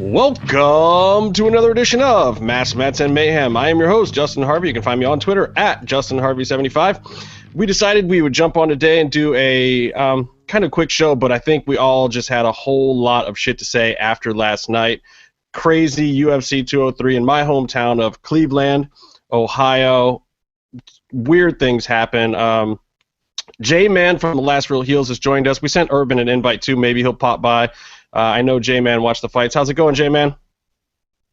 Welcome to another edition of Mass Mets and Mayhem. I am your host, Justin Harvey. You can find me on Twitter at JustinHarvey75. We decided we would jump on today and do a kind of quick show, but I think we all just had a whole lot of shit to say after last night. Crazy UFC 203 in my hometown of Cleveland, Ohio. Weird things happen. JMAN from The Last Real Heels has joined us. We sent Urban an invite too. Maybe he'll pop by. I know JMAN watched the fights. How's it going, JMAN?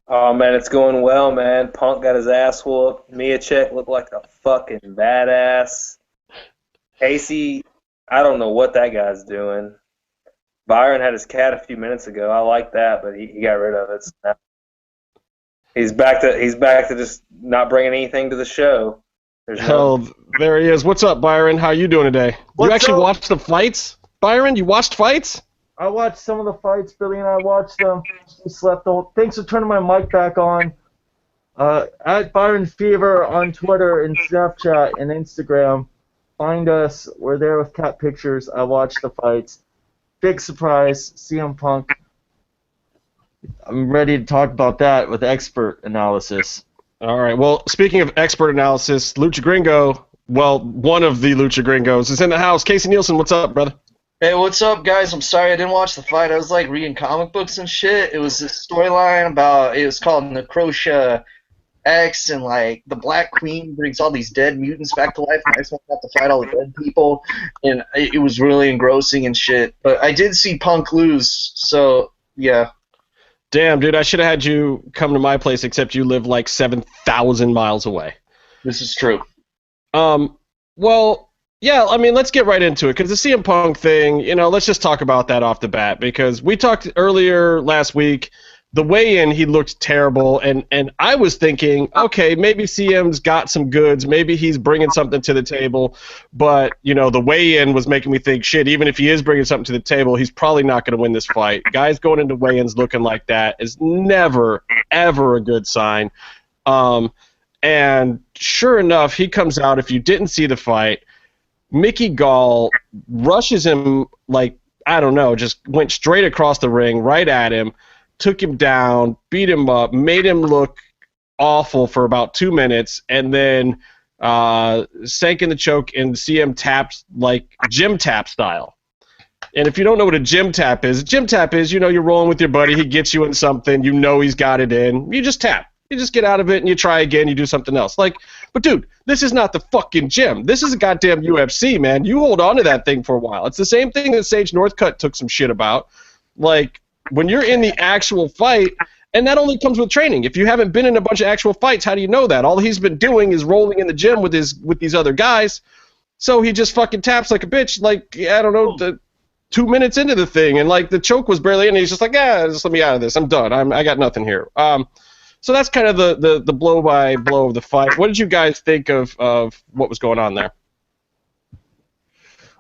Oh, man, it's going well, man. Punk got his ass whooped. Miocic looked like a fucking badass. Casey, I don't know what that guy's doing. Byron had his cat a few minutes ago. I like that, but he got rid of it. So he's back to just not bringing anything to the show. There he is. What's up, Byron? How you doing today? You actually watched the fights, Byron? You watched fights? I watched some of the fights. Billy and I watched them. We slept the whole. Thanks for turning my mic back on. At Byron Fever on Twitter and Snapchat and Instagram. Find us. We're there with cat pictures. I watched the fights. Big surprise, CM Punk. I'm ready to talk about that with expert analysis. All right. Well, speaking of expert analysis, Lucha Gringo, well, one of the Lucha Gringos is in the house. Casey Nielsen, what's up, brother? Hey, what's up, guys? I'm sorry I didn't watch the fight. I was, reading comic books and shit. It was this storyline about, it was called Necrotia X, and, the Black Queen brings all these dead mutants back to life, and I just want to have to fight all the dead people, and it was really engrossing and shit. But I did see Punk lose, so, yeah. Damn, dude, I should have had you come to my place, except you live, 7,000 miles away. This is true. Well... yeah, let's get right into it, because the CM Punk thing, let's just talk about that off the bat, because we talked earlier last week, the weigh-in, he looked terrible, and I was thinking, okay, maybe CM's got some goods, maybe he's bringing something to the table, but, the weigh-in was making me think, shit, even if he is bringing something to the table, he's probably not going to win this fight. Guys going into weigh-ins looking like that is never, ever a good sign. And sure enough, he comes out, if you didn't see the fight, Mickey Gall rushes him just went straight across the ring, right at him, took him down, beat him up, made him look awful for about 2 minutes, and then sank in the choke, and CM tapped gym tap style. And if you don't know what a gym tap is you're rolling with your buddy, he gets you in something, he's got it in, you just tap. You just get out of it and you try again, you do something else. But dude, this is not the fucking gym. This is a goddamn UFC, man. You hold on to that thing for a while. It's the same thing that Sage Northcutt took some shit about. When you're in the actual fight, and that only comes with training. If you haven't been in a bunch of actual fights, how do you know that? All he's been doing is rolling in the gym with these other guys. So he just fucking taps like a bitch, 2 minutes into the thing, and the choke was barely in, and he's just just let me out of this. I'm done. I got nothing here. So that's kind of the blow-by-blow of the fight. What did you guys think of what was going on there?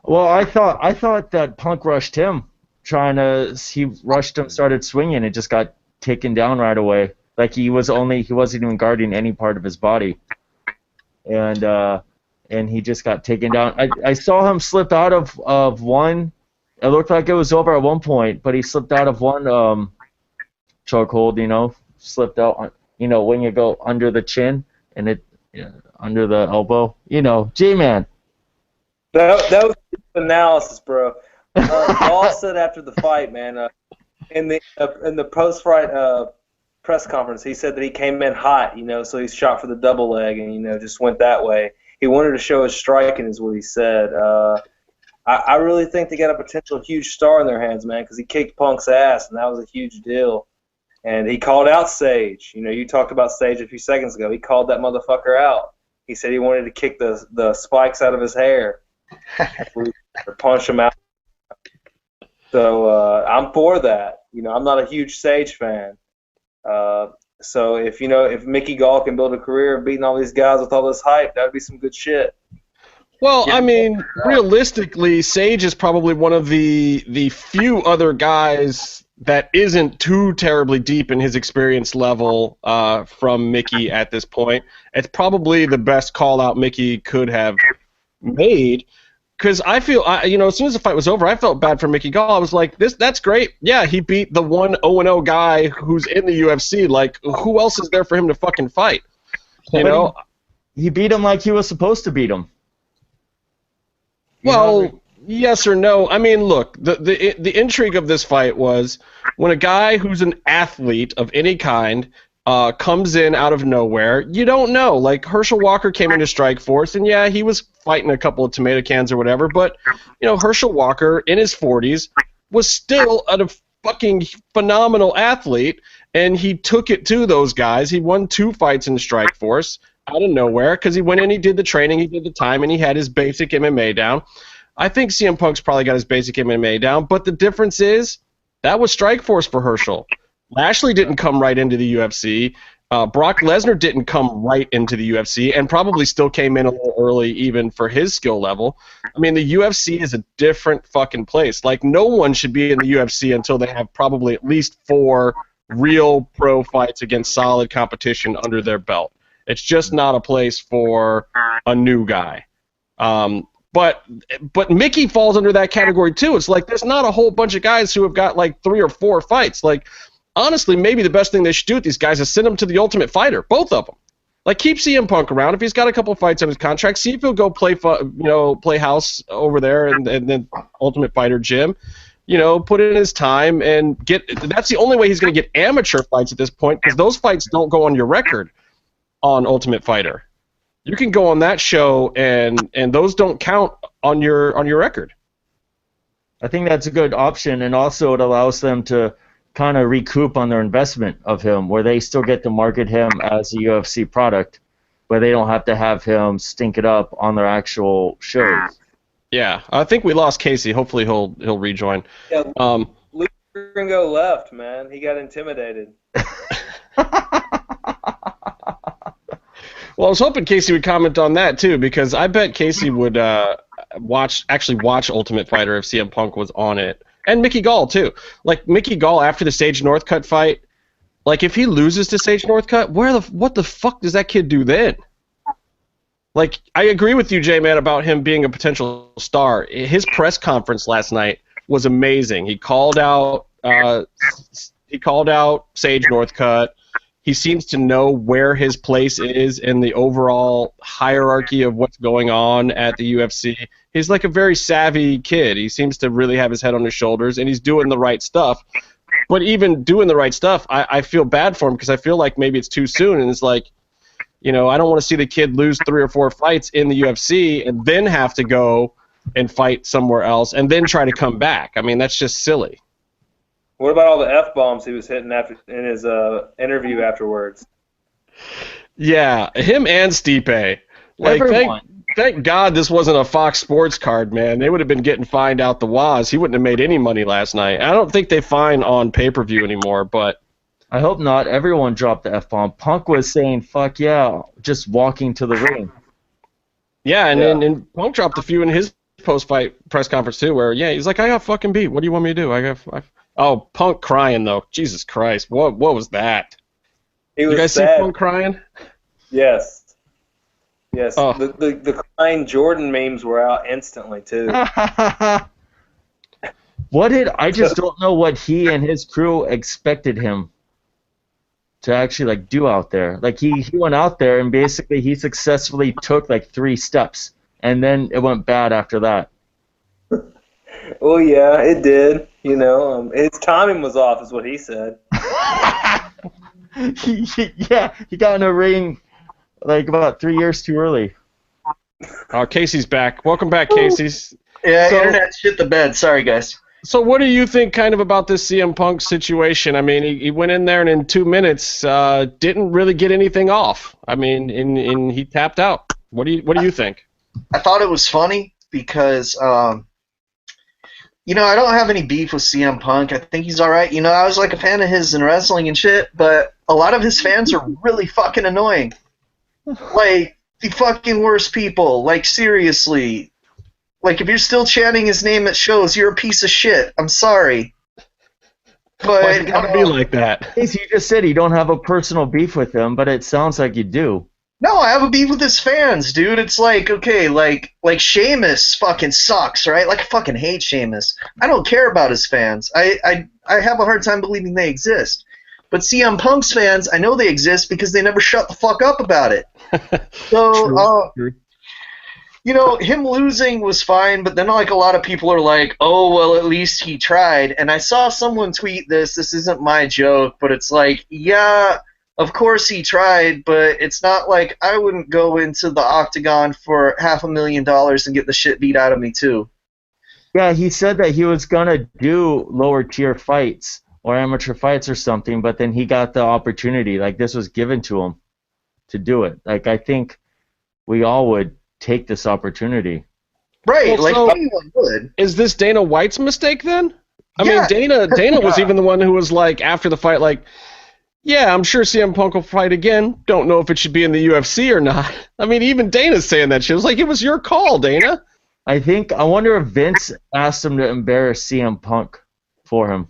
Well, I thought that Punk rushed him, he rushed him, started swinging, and just got taken down right away. He wasn't even guarding any part of his body, and he just got taken down. I saw him slip out of one. It looked like it was over at one point, but he slipped out of one chokehold, slipped out, when you go under the chin and under the elbow, J-Man. That was analysis, bro. Ball said after the fight, man, in the post-fight press conference, he said that he came in hot, so he shot for the double leg and, just went that way. He wanted to show his striking is what he said. I really think they got a potential huge star in their hands, man, because he kicked Punk's ass, and that was a huge deal. And he called out Sage. You talked about Sage a few seconds ago. He called that motherfucker out. He said he wanted to kick the spikes out of his hair or punch him out. So I'm for that. I'm not a huge Sage fan. So if Mickey Gall can build a career beating all these guys with all this hype, that would be some good shit. Well, realistically, Sage is probably one of the few other guys that isn't too terribly deep in his experience level from Mickey at this point. It's probably the best call-out Mickey could have made. Because I feel, as soon as the fight was over, I felt bad for Mickey Gall. I was like, that's great. Yeah, he beat the 1-0-0 guy who's in the UFC. Like, who else is there for him to fucking fight? You know? He beat him like he was supposed to beat him. Well, yes or no. I mean, look, the intrigue of this fight was when a guy who's an athlete of any kind comes in out of nowhere, you don't know. Like, Herschel Walker came into Strikeforce, and yeah, he was fighting a couple of tomato cans or whatever, but, Herschel Walker, in his 40s, was still a fucking phenomenal athlete, and he took it to those guys. He won 2 fights in Strikeforce out of nowhere because he went in, he did the training, he did the time, and he had his basic MMA down. I think CM Punk's probably got his basic MMA down, but the difference is that was Strikeforce for Herschel. Lashley didn't come right into the UFC. Brock Lesnar didn't come right into the UFC and probably still came in a little early even for his skill level. I mean, the UFC is a different fucking place. Like, no one should be in the UFC until they have probably at least 4 real pro fights against solid competition under their belt. It's just not a place for a new guy. But Mickey falls under that category too. It's like there's not a whole bunch of guys who have got like 3 or 4 fights. Like, honestly, maybe the best thing they should do with these guys is send them to the Ultimate Fighter, both of them. Like, keep CM Punk around. If he's got a couple fights on his contract, see if he'll go play house over there and then Ultimate Fighter gym. Put in his time and get. That's the only way he's going to get amateur fights at this point, because those fights don't go on your record on Ultimate Fighter. You can go on that show and those don't count on your record. I think that's a good option, and also it allows them to kind of recoup on their investment of him, where they still get to market him as a UFC product, but they don't have to have him stink it up on their actual shows. Yeah, I think we lost Casey. Hopefully he'll rejoin. Yeah, Luke Gringo left, man. He got intimidated. Well, I was hoping Casey would comment on that too, because I bet Casey would watch Ultimate Fighter if CM Punk was on it. And Mickey Gall, too. Like, Mickey Gall, after the Sage Northcutt fight, like, if he loses to Sage Northcutt, what the fuck does that kid do then? Like, I agree with you, J-Man, about him being a potential star. His press conference last night was amazing. He called out Sage Northcutt. He seems to know where his place is in the overall hierarchy of what's going on at the UFC. He's like a very savvy kid. He seems to really have his head on his shoulders, and he's doing the right stuff. But even doing the right stuff, I feel bad for him, because I feel like maybe it's too soon, and it's like, I don't want to see the kid lose 3 or 4 fights in the UFC and then have to go and fight somewhere else and then try to come back. I mean, that's just silly. What about all the F-bombs he was hitting in his interview afterwards? Yeah, him and Stipe. Like, thank God this wasn't a Fox Sports card, man. They would have been getting fined out the waz. He wouldn't have made any money last night. I don't think they fine on pay-per-view anymore, but... I hope not. Everyone dropped the F-bomb. Punk was saying, fuck yeah, just walking to the ring. Yeah, and Punk dropped a few in his post-fight press conference, too, where, he's like, I got fucking beat. What do you want me to do? Oh, Punk crying, though. Jesus Christ. What was that? You guys sad. see Punk crying? Yes. Yes. Oh. The crying Jordan memes were out instantly, too. I just don't know what he and his crew expected him to actually do out there. Like, he went out there and basically he successfully took 3 steps, and then it went bad after that. Oh yeah, it did. His timing was off, is what he said. He got in a ring about 3 years too early. Oh, Casey's back. Welcome back, Casey's. Yeah, internet shit the bed. Sorry, guys. So what do you think kind of about this CM Punk situation? I mean, he went in there and in 2 minutes didn't really get anything off. I mean, he tapped out. What do you think? I thought it was funny because I don't have any beef with CM Punk. I think he's all right. I was a fan of his in wrestling and shit, but a lot of his fans are really fucking annoying. The fucking worst people. Seriously. If you're still chanting his name at shows, you're a piece of shit. I'm sorry. But it's gotta be like that. You just said you don't have a personal beef with him, but it sounds like you do. No, I have a beef with his fans, dude. It's like, okay, like Sheamus fucking sucks, right? Like, I fucking hate Sheamus. I don't care about his fans. I have a hard time believing they exist. But CM Punk's fans, I know they exist because they never shut the fuck up about it. So, True. you know, him losing was fine, but then like a lot of people are like, oh, well, at least he tried. And I saw someone tweet this isn't my joke, but it's like, yeah, of course he tried, but it's not like I wouldn't go into the octagon for $500,000 and get the shit beat out of me too. Yeah, he said that he was gonna do lower tier fights or amateur fights or something, but then he got the opportunity. Like, this was given to him to do it. Like, I think we all would take this opportunity. Right, Well, like so- anyone would. Is this Dana White's mistake then? I Yeah. mean, Dana was even the one who was like, after the fight, like, yeah, I'm sure CM Punk will fight again. Don't know if it should be in the UFC or not. I mean, even Dana's saying that shit. It was like, it was your call, Dana. I wonder if Vince asked him to embarrass CM Punk for him.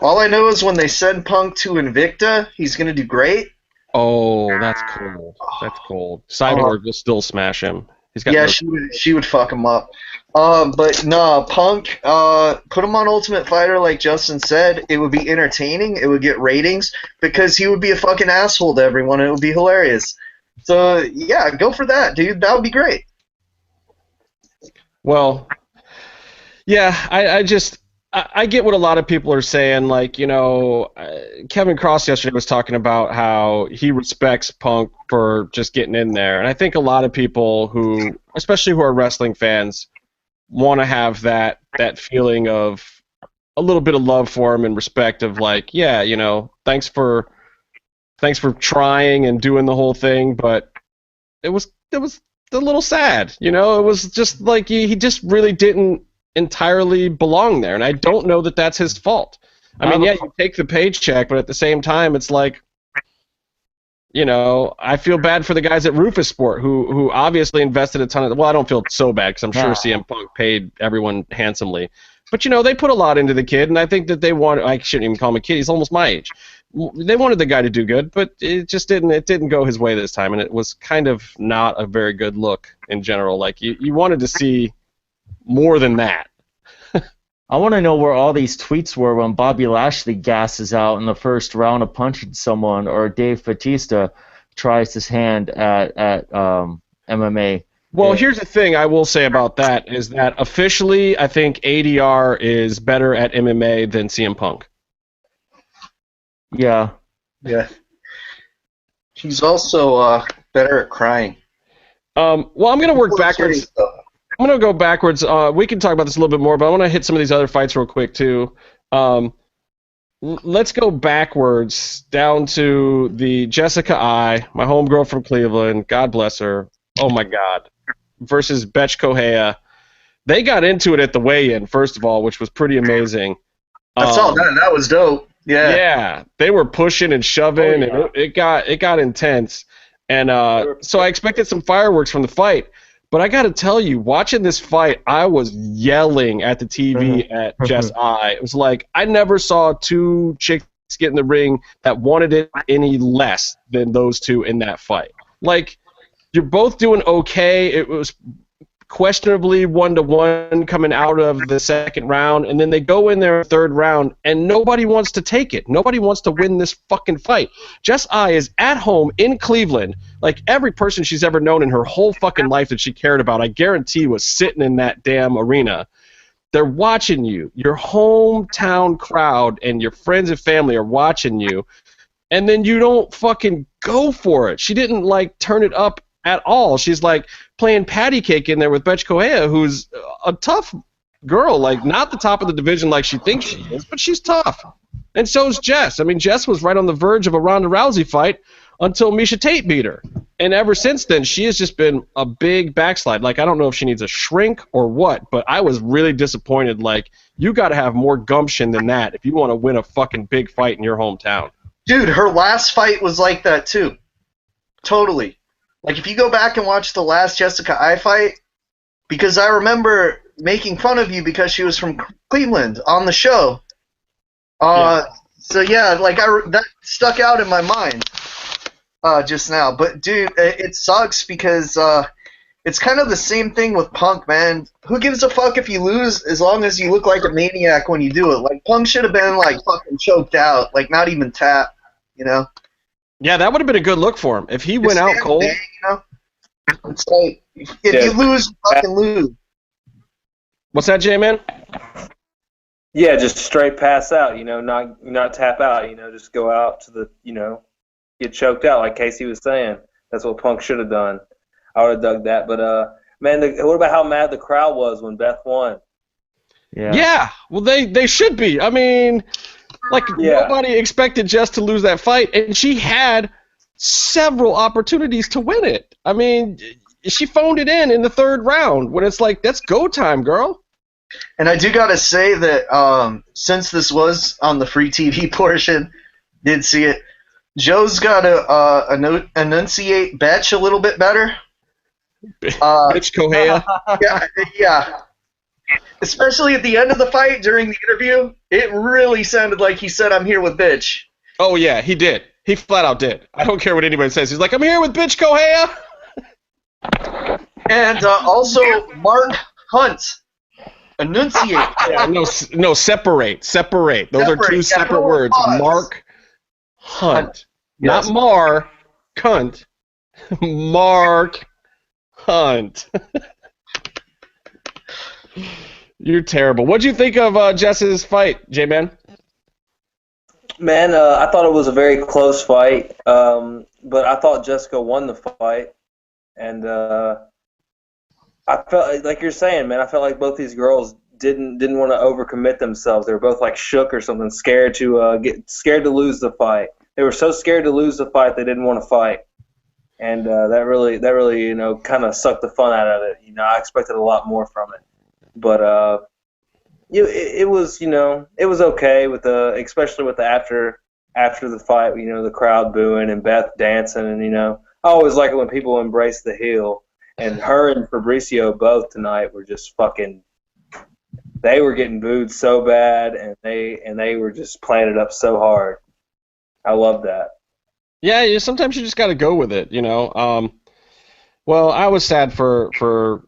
All I know is when they send Punk to Invicta, he's going to do great. Oh, that's cold. That's cold. Cyborg will still smash him. He's got Yeah, no- she would fuck him up. But no, Punk, put him on Ultimate Fighter like Justin said. It would be entertaining. It would get ratings because he would be a fucking asshole to everyone. It would be hilarious. So, yeah, go for that, dude. That would be great. Well, yeah, I get what a lot of people are saying. Like, you know, Kevin Cross yesterday was talking about how he respects Punk for just getting in there. And I think a lot of people who, especially who are wrestling fans, want to have that feeling of a little bit of love for him and respect of like, yeah, you know, thanks for trying and doing the whole thing, but it was a little sad, you know. It was just like he just really didn't entirely belong there, and I don't know that that's his fault. I mean, yeah, you take the paycheck, but at the same time, it's like, you know, I feel bad for the guys at Rufus Sport who obviously invested a ton of. Well, I don't feel so bad because I'm sure CM Punk paid everyone handsomely, but you know, they put a lot into the kid, and I think that they want. I shouldn't even call him a kid; he's almost my age. They wanted the guy to do good, but it just didn't. It didn't go his way this time, and it was kind of not a very good look in general. Like you wanted to see more than that. I want to know where all these tweets were when Bobby Lashley gasses out in the first round of punching someone, or Dave Bautista tries his hand at MMA. Well, here's the thing I will say about that is that officially I think ADR is better at MMA than CM Punk. Yeah. Yeah. He's also better at crying. Well, I'm going to work backwards. I'm going to go backwards. We can talk about this a little bit more, but I want to hit some of these other fights real quick, too. Let's go backwards down to the Jessica I, my homegirl from Cleveland, God bless her, oh my God, versus Betch Kohea. They got into it at the weigh-in, first of all, which was pretty amazing. I saw that. That was dope. Yeah. Yeah, they were pushing and shoving, and it got intense. And so I expected some fireworks from the fight. But I got to tell you, watching this fight, I was yelling at the TV at Jess I. It was like, I never saw two chicks get in the ring that wanted it any less than those two in that fight. Like, you're both doing okay. It was questionably 1-1 coming out of the second round, and then they go in their third round, and nobody wants to take it. Nobody wants to win this fucking fight. Jess I is at home in Cleveland. Like, every person she's ever known in her whole fucking life that she cared about, I guarantee, was sitting in that damn arena. They're watching you. Your hometown crowd and your friends and family are watching you, and then you don't fucking go for it. She didn't, like, turn it up at all. She's, like, playing patty cake in there with Betch Kohea, who's a tough girl, like, not the top of the division like she thinks she is, but she's tough. And so's Jess. I mean, Jess was right on the verge of a Ronda Rousey fight until Miesha Tate beat her. And ever since then, she has just been a big backslide. Like, I don't know if she needs a shrink or what, but I was really disappointed. Like, you got to have more gumption than that if you want to win a fucking big fight in your hometown. Dude, her last fight was like that, too. Totally. Like, if you go back and watch the last Jessica I fight, because I remember making fun of you because she was from Cleveland on the show. So, yeah, like, that stuck out in my mind. just now. But dude, it sucks because it's kind of the same thing with Punk, man. Who gives a fuck if you lose as long as you look like a maniac when you do it? Like, Punk should have been, like, fucking choked out. Like, not even tapped, you know? Yeah, that would have been a good look for him. If he went out cold. Day, you know? It's like, if you lose, you fucking lose. What's that, J-Man? Yeah, just straight pass out, you know, not tap out, you know, just go out to the, you know, get choked out like Casey was saying. That's what Punk should have done. I would have dug that. But, man, what about how mad the crowd was when Beth won? Yeah, well, they should be. I mean, like, nobody expected Jess to lose that fight, and she had several opportunities to win it. I mean, she phoned it in the third round when it's like, that's go time, girl. And I do gotta say that since this was on the free TV portion, did see it, Joe's gotta enunciate Betch a little bit better. Bitch Kohea. Yeah. Especially at the end of the fight during the interview, it really sounded like he said, "I'm here with Bitch." Oh yeah, he did. He flat out did. I don't care what anybody says. He's like, "I'm here with Bitch Kohea." And also Mark Hunt. Enunciate. Yeah, no, separate. Those are two separate words. Mark Hunt. Yes. Not Mar, cunt. Mark Hunt. You're terrible. What'd you think of Jess's fight, J-Man? Man, I thought it was a very close fight, but I thought Jessica won the fight. And I felt like you're saying, man. I felt like both these girls didn't want to overcommit themselves. They were both like shook or something, scared to lose the fight. They were so scared to lose the fight they didn't want to fight, and that really you know kind of sucked the fun out of it. You know, I expected a lot more from it, but it was okay with especially with the after the fight. You know, the crowd booing and Beth dancing, and you know, I always like it when people embrace the heel. And her and Fabricio both tonight were just fucking. They were getting booed so bad, and they were just playing it up so hard. I love that. Yeah, sometimes you just got to go with it, you know. Well, I was sad for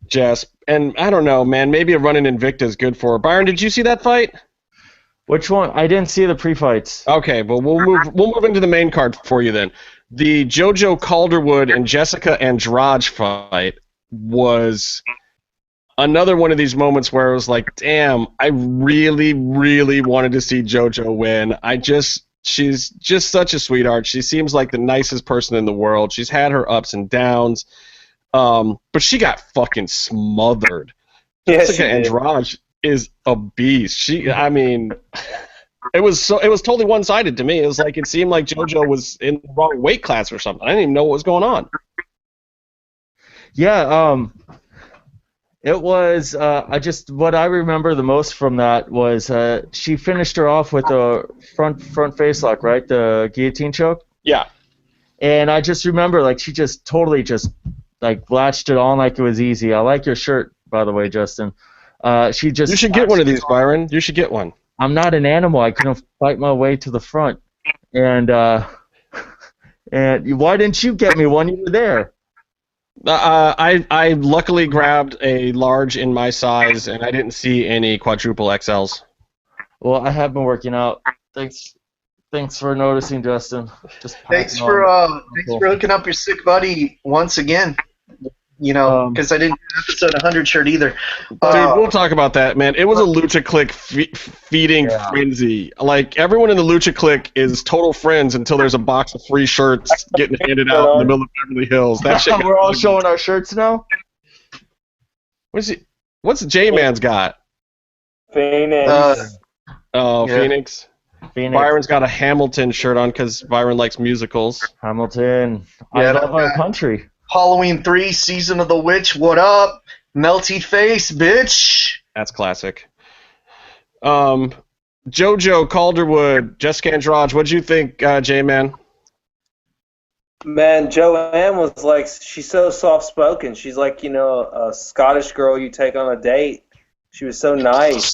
Jess, and I don't know, man. Maybe a run in Invicta is good for her. Byron, did you see that fight? Which one? I didn't see the pre-fights. Okay, well we'll move into the main card for you then. The JoJo Calderwood and Jessica Andrade fight was another one of these moments where it was like, damn, I really, really wanted to see JoJo win. She's just such a sweetheart. She seems like the nicest person in the world. She's had her ups and downs, but she got fucking smothered. Yeah, Jessica Andrade is a beast. I mean. It was totally one-sided to me. It was like it seemed like JoJo was in the wrong weight class or something. I didn't even know what was going on. Yeah, it was. What I remember the most from that was she finished her off with a front face lock, right? The guillotine choke. Yeah. And I just remember like she just totally just like latched it on like it was easy. I like your shirt, by the way, Justin. You should get one of these, Byron. You should get one. I'm not an animal. I couldn't fight my way to the front. And why didn't you get me one? You were there. I luckily grabbed a large in my size, and I didn't see any quadruple XLs. Well, I have been working out. Thanks for noticing, Justin. Thanks for hooking up your sick buddy once again. You know, because I didn't get episode 100 shirt either. Dude, we'll talk about that, man. It was a Lucha Click feeding frenzy. Like, everyone in the Lucha Click is total friends until there's a box of free shirts getting handed out in the middle of Beverly Hills. That shit. We're all showing our shirts now? What's J-Man's got? Phoenix. Phoenix. Byron's got a Hamilton shirt on because Byron likes musicals. Hamilton. I love our country. Halloween 3, Season of the Witch, what up? Melty face, bitch. That's classic. JoJo Calderwood, Jessica Andrade, what'd you think, J-Man? Man, Joanne was like, she's so soft-spoken. She's like, you know, a Scottish girl you take on a date. She was so nice.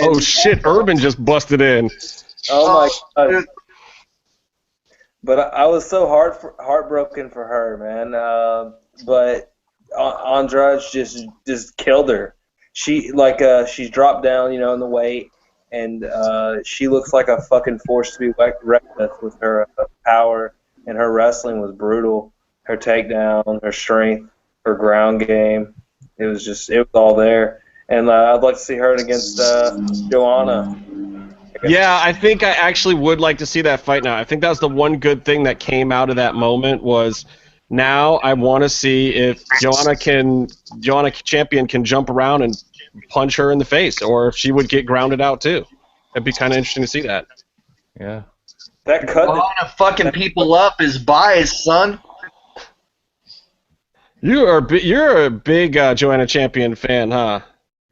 Oh, shit, Urban just busted in. Oh, my God. But I was so heartbroken for her, man. But Andrade just killed her. She's dropped down, in the weight, and she looks like a fucking force to be reckoned with her power, and her wrestling was brutal. Her takedown, her strength, her ground game, it was all there. And I'd like to see her against Joanna. Yeah, I think I actually would like to see that fight now. I think that was the one good thing that came out of that moment was now I want to see if Joanna Champion can jump around and punch her in the face, or if she would get grounded out too. It'd be kind of interesting to see that. Yeah. That cut. Joanna fucking people up is biased, son. You're a big Joanna Champion fan, huh?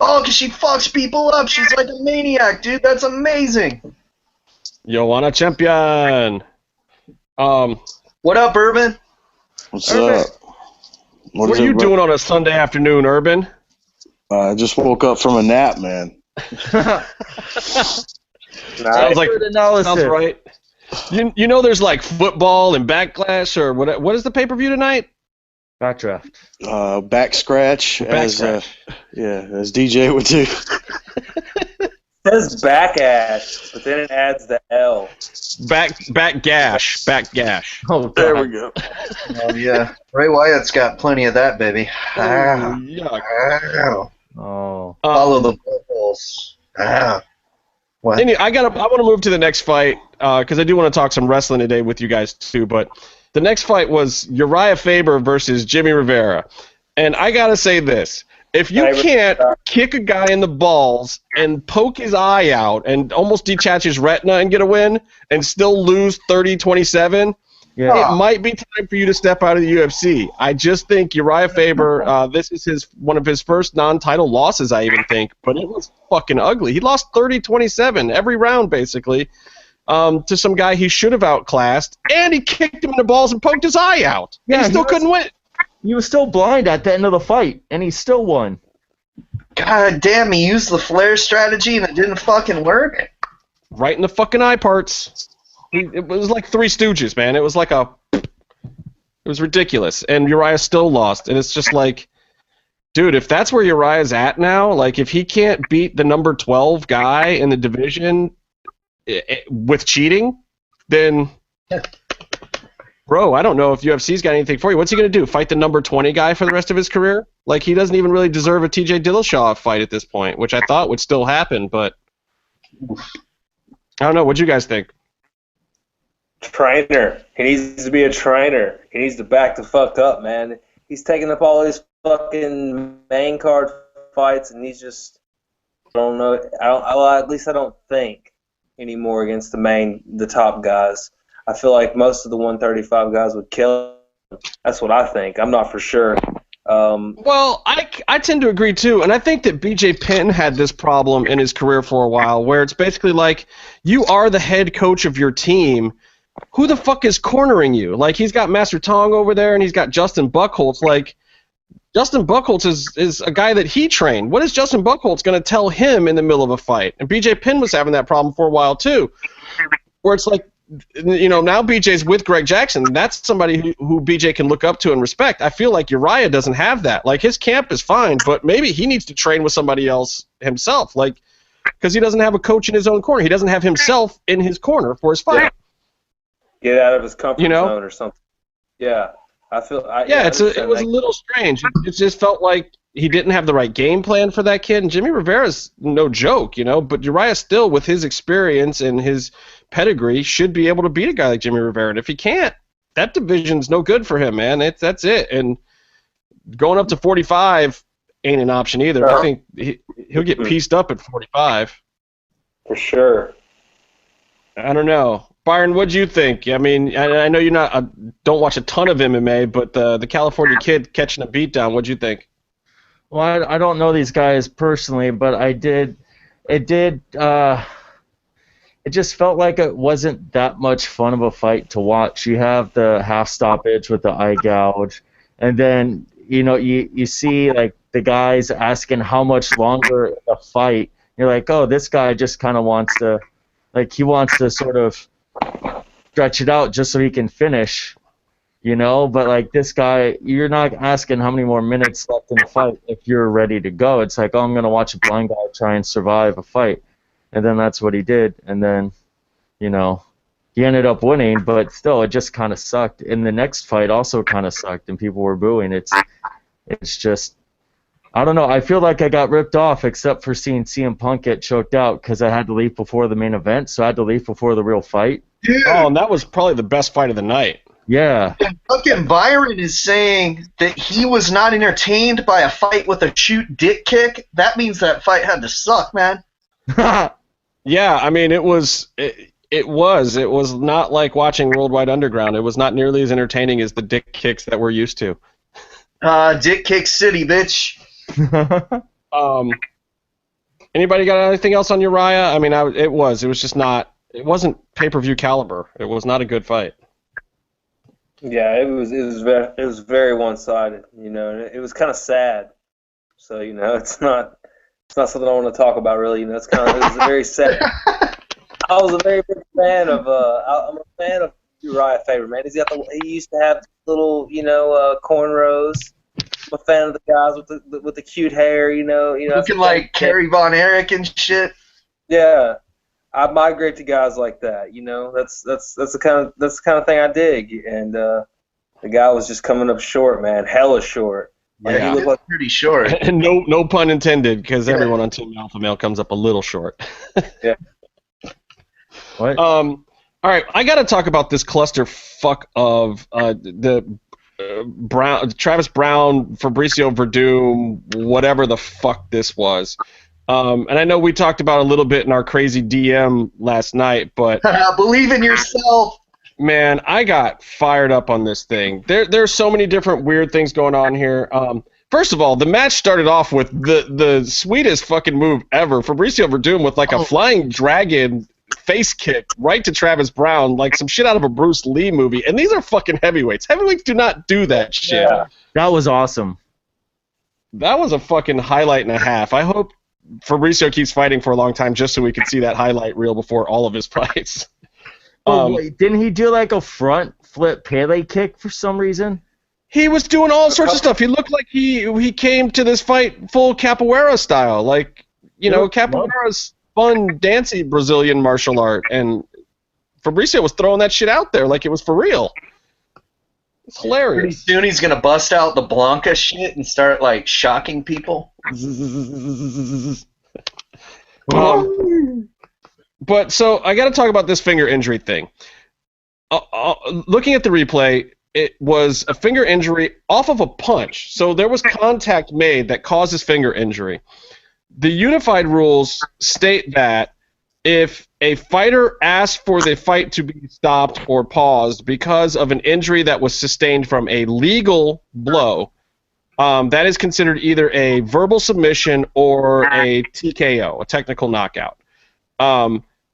Oh, because she fucks people up. She's like a maniac, dude. That's amazing. Joanna Champion. What up, Urban? What's Urban. up? What are you doing on a Sunday afternoon, Urban? I just woke up from a nap, man. Sounds right. You know there's like football and backlash, or what is the pay-per-view tonight? Backdraft. Back scratch, as DJ would do. It says back ash, but then it adds the L. Back gash. Oh, There we go. Oh, yeah. Ray Wyatt's got plenty of that, baby. Yuck. Oh. Follow the balls. What? Anyway, I want to move to the next fight because I do want to talk some wrestling today with you guys too. But the next fight was Uriah Faber versus Jimmy Rivera, and I gotta say this: if you can't kick a guy in the balls and poke his eye out and almost detach his retina and get a win and still lose 30-27, it might be time for you to step out of the UFC. I just think Uriah Faber, this is one of his first non-title losses, I even think, but it was fucking ugly. He lost 30-27 every round, basically, to some guy he should have outclassed, and he kicked him in the balls and poked his eye out. Yeah, and he still couldn't win. He was still blind at the end of the fight, and he still won. God damn, he used the flare strategy and it didn't fucking work? Right in the fucking eye parts. It was like Three Stooges, man. It was like it was ridiculous. And Uriah still lost. And it's just like, dude, if that's where Uriah's at now, like if he can't beat the number 12 guy in the division with cheating, then, bro, I don't know if UFC's got anything for you. What's he going to do? Fight the number 20 guy for the rest of his career? Like, he doesn't even really deserve a TJ Dillashaw fight at this point, which I thought would still happen, but I don't know. What'd you guys think? Trainer. He needs to be a trainer. He needs to back the fuck up, man. He's taking up all these fucking main card fights, and he's just, I don't know. At least I don't think anymore against the top guys. I feel like most of the 135 guys would kill him. That's what I think. I'm not for sure. Well, I tend to agree too, and I think that BJ Penn had this problem in his career for a while, where it's basically like, you are the head coach of your team. Who the fuck is cornering you? Like, he's got Master Tong over there, and he's got Justin Buchholz. Like, Justin Buchholz is a guy that he trained. What is Justin Buchholz going to tell him in the middle of a fight? And BJ Penn was having that problem for a while too, where it's like, now BJ's with Greg Jackson. That's somebody who BJ can look up to and respect. I feel like Uriah doesn't have that. Like, his camp is fine, but maybe he needs to train with somebody else himself. Like, because he doesn't have a coach in his own corner. He doesn't have himself in his corner for his fight. Get out of his comfort zone or something. Yeah, I feel. It was a little strange. It just felt like he didn't have the right game plan for that kid. And Jimmy Rivera's no joke, but Uriah still, with his experience and his pedigree, should be able to beat a guy like Jimmy Rivera. And if he can't, that division's no good for him, man. That's it. And going up to 45 ain't an option either. I think he'll get pieced up at 45. For sure. I don't know. Byron, what'd you think? I mean, I know you're not don't watch a ton of MMA, but the California kid catching a beatdown, what'd you think? Well, I don't know these guys personally, but I did. It just felt like it wasn't that much fun of a fight to watch. You have the half stoppage with the eye gouge, and then you see like the guys asking how much longer the fight. You're like, oh, this guy just kind of wants to, like, he wants to sort of stretch it out just so he can finish, you know. But like this guy, you're not asking how many more minutes left in the fight if you're ready to go. It's like, oh, I'm gonna watch a blind guy try and survive a fight, and then that's what he did, and then, you know, he ended up winning, but still, it just kind of sucked. And the next fight also kind of sucked, and people were booing. It's just, I don't know. I feel like I got ripped off, except for seeing CM Punk get choked out because I had to leave before the main event, so I had to leave before the real fight. Dude. Oh, and that was probably the best fight of the night. Yeah. And fucking Byron is saying that he was not entertained by a fight with a shoot dick kick. That means that fight had to suck, man. Yeah, I mean, it was not like watching Worldwide Underground. It was not nearly as entertaining as the dick kicks that we're used to. Dick kick city, bitch. Anybody got anything else on Uriah? I mean, it was just not. It wasn't pay-per-view caliber. It was not a good fight. Yeah, it was very one-sided, you know, and it was kind of sad. So, you know, it's not something I want to talk about really. You know, it was a very sad. I was a very big fan of I'm a fan of Uriah Faber, man. He used to have little, you know, cornrows. I'm a fan of the guys with the cute hair, you know. Looking like Kerry Von Erich and shit. Yeah, I migrate to guys like that. You know, that's the kind of thing I dig. And the guy was just coming up short, man, hella short. Yeah, he looked like pretty short. And no pun intended, because everyone on Team Alpha Male comes up a little short. Yeah. What? All right, I got to talk about this clusterfuck of the Travis Brown, Fabricio Verdum, whatever the fuck this was. And I know we talked about a little bit in our crazy DM last night, but believe in yourself. Man, I got fired up on this thing. There's so many different weird things going on here. First of all, the match started off with the sweetest fucking move ever. Fabricio Verdum with like a flying dragon face kick right to Travis Brown, like some shit out of a Bruce Lee movie. And these are fucking heavyweights. Heavyweights do not do that shit. Yeah. That was awesome. That was a fucking highlight and a half. I hope Fabricio keeps fighting for a long time just so we can see that highlight reel before all of his fights. Wait, didn't he do like a front flip Pele kick for some reason? He was doing all sorts of stuff. He looked like he came to this fight full capoeira style. Like, you know, capoeira's fun, dancey Brazilian martial art, and Fabricio was throwing that shit out there like it was for real. It's hilarious. Pretty soon he's gonna bust out the Blanca shit and start like shocking people. But so I got to talk about this finger injury thing. Looking at the replay, it was a finger injury off of a punch. So there was contact made that caused his finger injury. The unified rules state that if a fighter asks for the fight to be stopped or paused because of an injury that was sustained from a legal blow, that is considered either a verbal submission or a TKO, a technical knockout.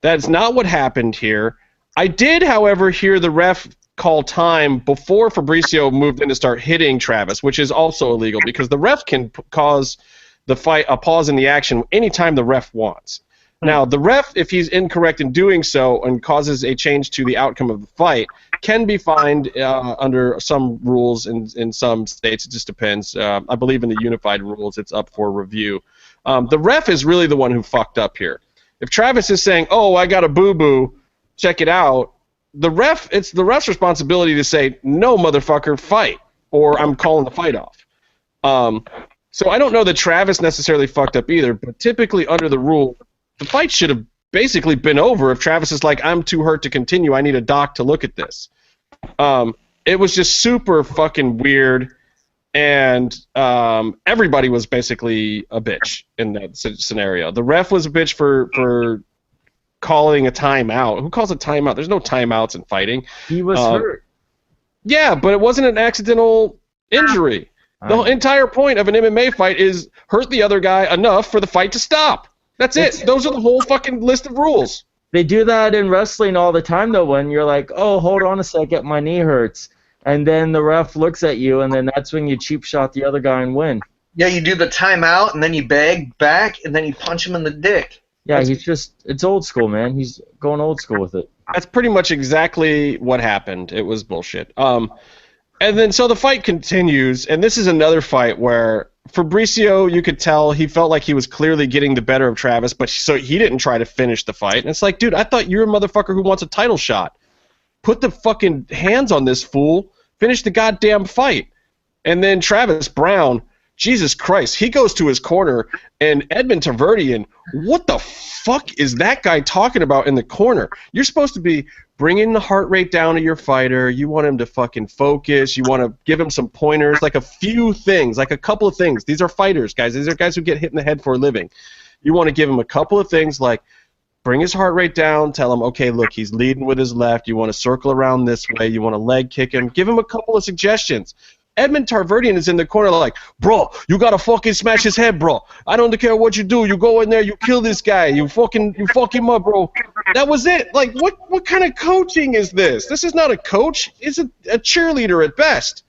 That's not what happened here. I did, however, hear the ref call time before Fabricio moved in to start hitting Travis, which is also illegal because the ref can cause the fight a pause in the action anytime the ref wants. Now, the ref, if he's incorrect in doing so and causes a change to the outcome of the fight, can be fined under some rules in some states. It just depends. I believe in the unified rules, it's up for review. The ref is really the one who fucked up here. If Travis is saying, "Oh, I got a boo-boo, check it out," it's the ref's responsibility to say, "No, motherfucker, fight," or "I'm calling the fight off." So I don't know that Travis necessarily fucked up either, but typically under the rule, the fight should have basically been over if Travis is like, "I'm too hurt to continue, I need a doc to look at this." It was just super fucking weird, and everybody was basically a bitch in that scenario. The ref was a bitch for calling a timeout. Who calls a timeout? There's no timeouts in fighting. He was hurt. Yeah, but it wasn't an accidental injury. The entire point of an MMA fight is hurt the other guy enough for the fight to stop. That's it. Those are the whole fucking list of rules. They do that in wrestling all the time, though, when you're like, "Oh, hold on a second, my knee hurts." And then the ref looks at you, and then that's when you cheap shot the other guy and win. Yeah, you do the timeout, and then you bag back, and then you punch him in the dick. Yeah, it's old school, man. He's going old school with it. That's pretty much exactly what happened. It was bullshit. And then so the fight continues, and this is another fight where Fabricio, you could tell he felt like he was clearly getting the better of Travis, but so he didn't try to finish the fight. And it's like, dude, I thought you were a motherfucker who wants a title shot. Put the fucking hands on this fool. Finish the goddamn fight. And then Travis Brown, Jesus Christ, he goes to his corner, and Edmond Tarverdian, what the fuck is that guy talking about in the corner? You're supposed to be bringing the heart rate down to your fighter. You want him to fucking focus. You want to give him some pointers, like a few things, like a couple of things. These are fighters, guys. These are guys who get hit in the head for a living. You want to give him a couple of things like bring his heart rate down, tell him, okay, look, he's leading with his left. You want to circle around this way. You want to leg kick him. Give him a couple of suggestions. Edmond Tarverdian is in the corner like, bro, you got to fucking smash his head, bro. I don't care what you do. You go in there, you kill this guy. You fuck him up, bro. That was it. Like, what kind of coaching is this? This is not a coach. It's a cheerleader at best.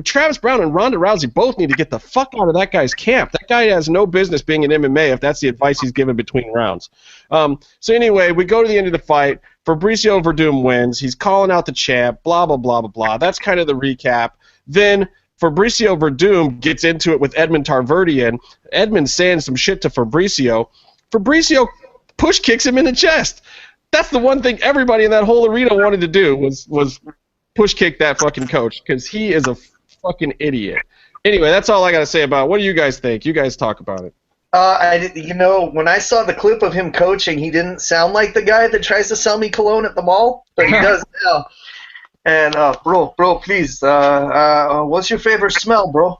Travis Brown and Ronda Rousey both need to get the fuck out of that guy's camp. That guy has no business being in MMA if that's the advice he's given between rounds. So anyway, we go to the end of the fight. Fabricio Verdum wins. He's calling out the champ, blah, blah, blah, blah, blah. That's kind of the recap. Then Fabricio Verdum gets into it with Edmond Tarverdian. Edmond's saying some shit to Fabricio. Fabricio push kicks him in the chest. That's the one thing everybody in that whole arena wanted to do was push kick that fucking coach because he is a fucking idiot. Anyway, that's all I got to say about it. What do you guys think? You guys talk about it. When I saw the clip of him coaching, he didn't sound like the guy that tries to sell me cologne at the mall, but he does now. And, bro, please, what's your favorite smell, bro?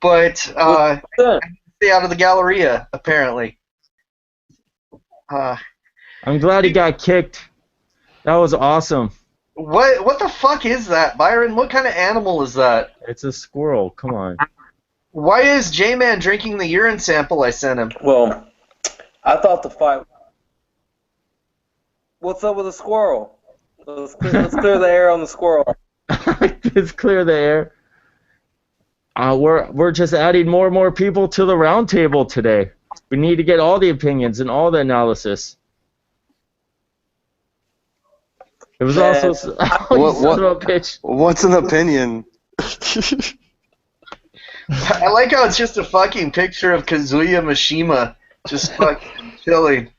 Stay out of the Galleria, apparently. I'm glad he got kicked. That was awesome. What the fuck is that, Byron? What kind of animal is that? It's a squirrel. Come on. Why is J-Man drinking the urine sample I sent him? Well, I thought the fight... What's up with the squirrel? Let's clear the air on the squirrel. Let's clear the air. We're just adding more and more people to the round table today. We need to get all the opinions and all the analysis. It was also What's an opinion? I like how it's just a fucking picture of Kazuya Mishima just fucking chilling.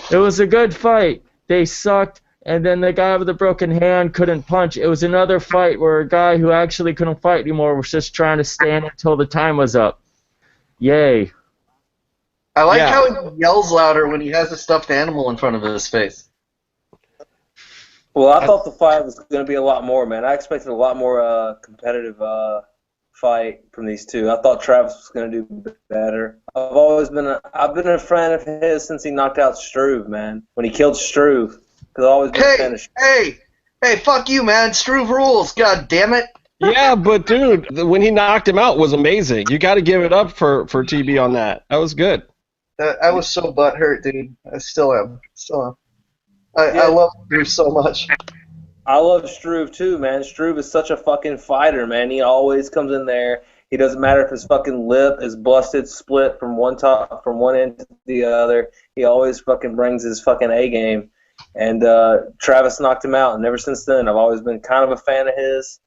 It was a good fight. They sucked. And then the guy with the broken hand couldn't punch. It was another fight where a guy who actually couldn't fight anymore was just trying to stand until the time was up. Yay. I like how he yells louder when he has a stuffed animal in front of his face. Well, I thought the fight was going to be a lot more, man. I expected a lot more competitive fight from these two. I thought Travis was going to do better. I've been a friend of his since he knocked out Struve, man. When he killed Struve. Because I always been finished. Hey, fuck you, man. Struve rules, god damn it. Yeah, but dude, when he knocked him out was amazing. You got to give it up for TB on that. That was good. I was so butthurt, dude. I still am. I love Struve so much. I love Struve too, man. Struve is such a fucking fighter, man. He always comes in there. He doesn't matter if his fucking lip is busted, split from one end to the other. He always fucking brings his fucking A game. And Travis knocked him out, and ever since then, I've always been kind of a fan of his.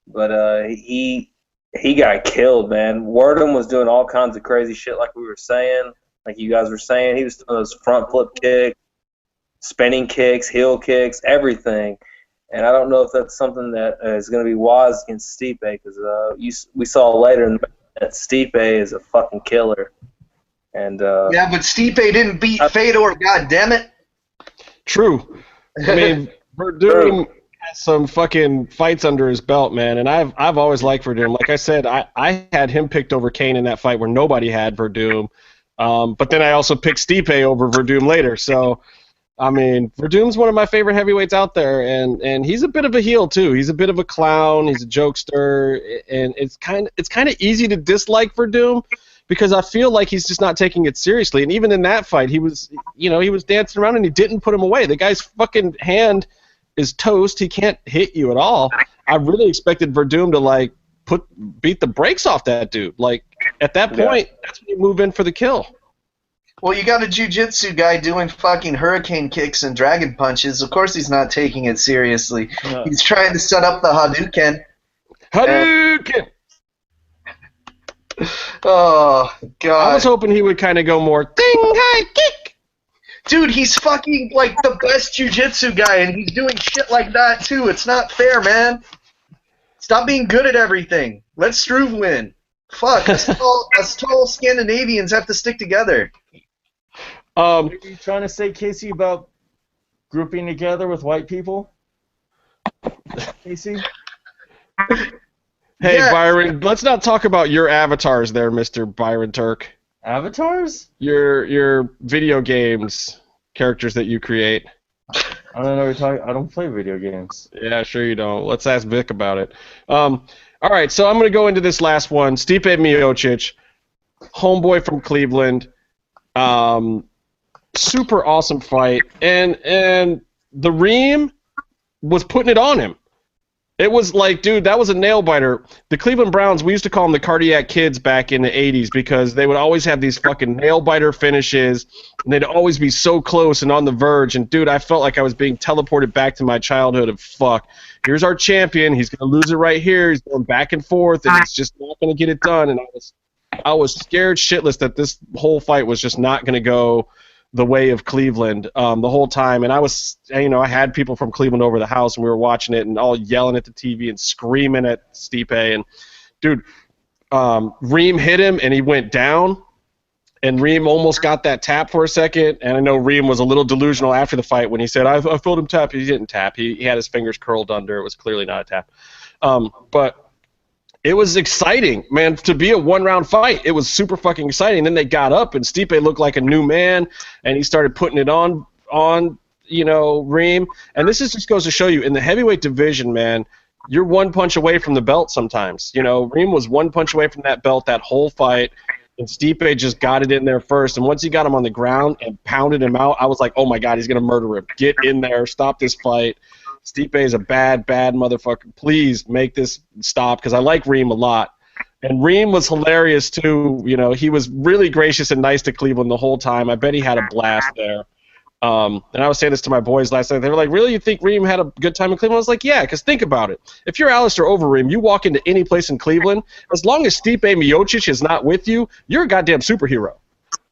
But he got killed, man. Wordham was doing all kinds of crazy shit, like we were saying, like you guys were saying. He was doing those front flip kicks, spinning kicks, heel kicks, everything. And I don't know if that's something that is going to be wise against Stipe, because we saw later that Stipe is a fucking killer. And yeah, but Stipe didn't beat Fedor, goddammit. True. I mean, Verdum has some fucking fights under his belt, man, and I've always liked Verdum. Like I said, I had him picked over Kane in that fight where nobody had Verdum, but then I also picked Stipe over Verdum later. So, I mean, Verdum's one of my favorite heavyweights out there, and he's a bit of a heel too. He's a bit of a clown. He's a jokester, and it's kind of easy to dislike Verdum, because I feel like he's just not taking it seriously. And even in that fight, he was dancing around and he didn't put him away. The guy's fucking hand is toast. He can't hit you at all. I really expected Verdum to beat the brakes off that dude. Like at that point, that's when you move in for the kill. Well, you got a jiu-jitsu guy doing fucking hurricane kicks and dragon punches. Of course he's not taking it seriously. No. He's trying to set up the Hadouken. Hadouken! Oh, God. I was hoping he would kind of go more ding, high kick. Dude, he's fucking, like, the best jiu-jitsu guy, and he's doing shit like that, too. It's not fair, man. Stop being good at everything. Let Struve win. Fuck, us tall Scandinavians have to stick together. What are you trying to say, Casey, about grouping together with white people? Casey? Hey, Yes. Byron, let's not talk about your avatars there, Mr. Byron Turk. Avatars? Your video games characters that you create. I don't know what you're talking. I don't play video games. Yeah, sure you don't. Let's ask Vic about it. All right, so I'm going to go into this last one. Stipe Miocic, homeboy from Cleveland. Super awesome fight. And the Reem was putting it on him. It was like, dude, that was a nail biter. The Cleveland Browns, we used to call them the cardiac kids back in the 80s because they would always have these fucking nail biter finishes, and they'd always be so close and on the verge. And, dude, I felt like I was being teleported back to my childhood of fuck. Here's our champion. He's going to lose it right here. He's going back and forth, and he's just not going to get it done. And I was scared shitless that this whole fight was just not going to go the way of Cleveland the whole time. And I was, I had people from Cleveland over the house, and we were watching it and all yelling at the TV and screaming at Stipe. And, dude, Reem hit him, and he went down. And Reem almost got that tap for a second. And I know Reem was a little delusional after the fight when he said, I felt him tap. He didn't tap. He had his fingers curled under. It was clearly not a tap. But it was exciting, man, to be a one-round fight. It was super fucking exciting. Then they got up, and Stipe looked like a new man, and he started putting it on Reem. And this just goes to show you, in the heavyweight division, man, you're one punch away from the belt sometimes. Reem was one punch away from that belt that whole fight, and Stipe just got it in there first. And once he got him on the ground and pounded him out, I was like, oh, my God, he's going to murder him. Get in there. Stop this fight. Stipe is a bad, bad motherfucker. Please make this stop, because I like Reem a lot. And Reem was hilarious, too. He was really gracious and nice to Cleveland the whole time. I bet he had a blast there. And I was saying this to my boys last night. They were like, really, you think Reem had a good time in Cleveland? I was like, yeah, because think about it. If you're Alistair Overeem, you walk into any place in Cleveland, as long as Stipe Miocic is not with you, you're a goddamn superhero.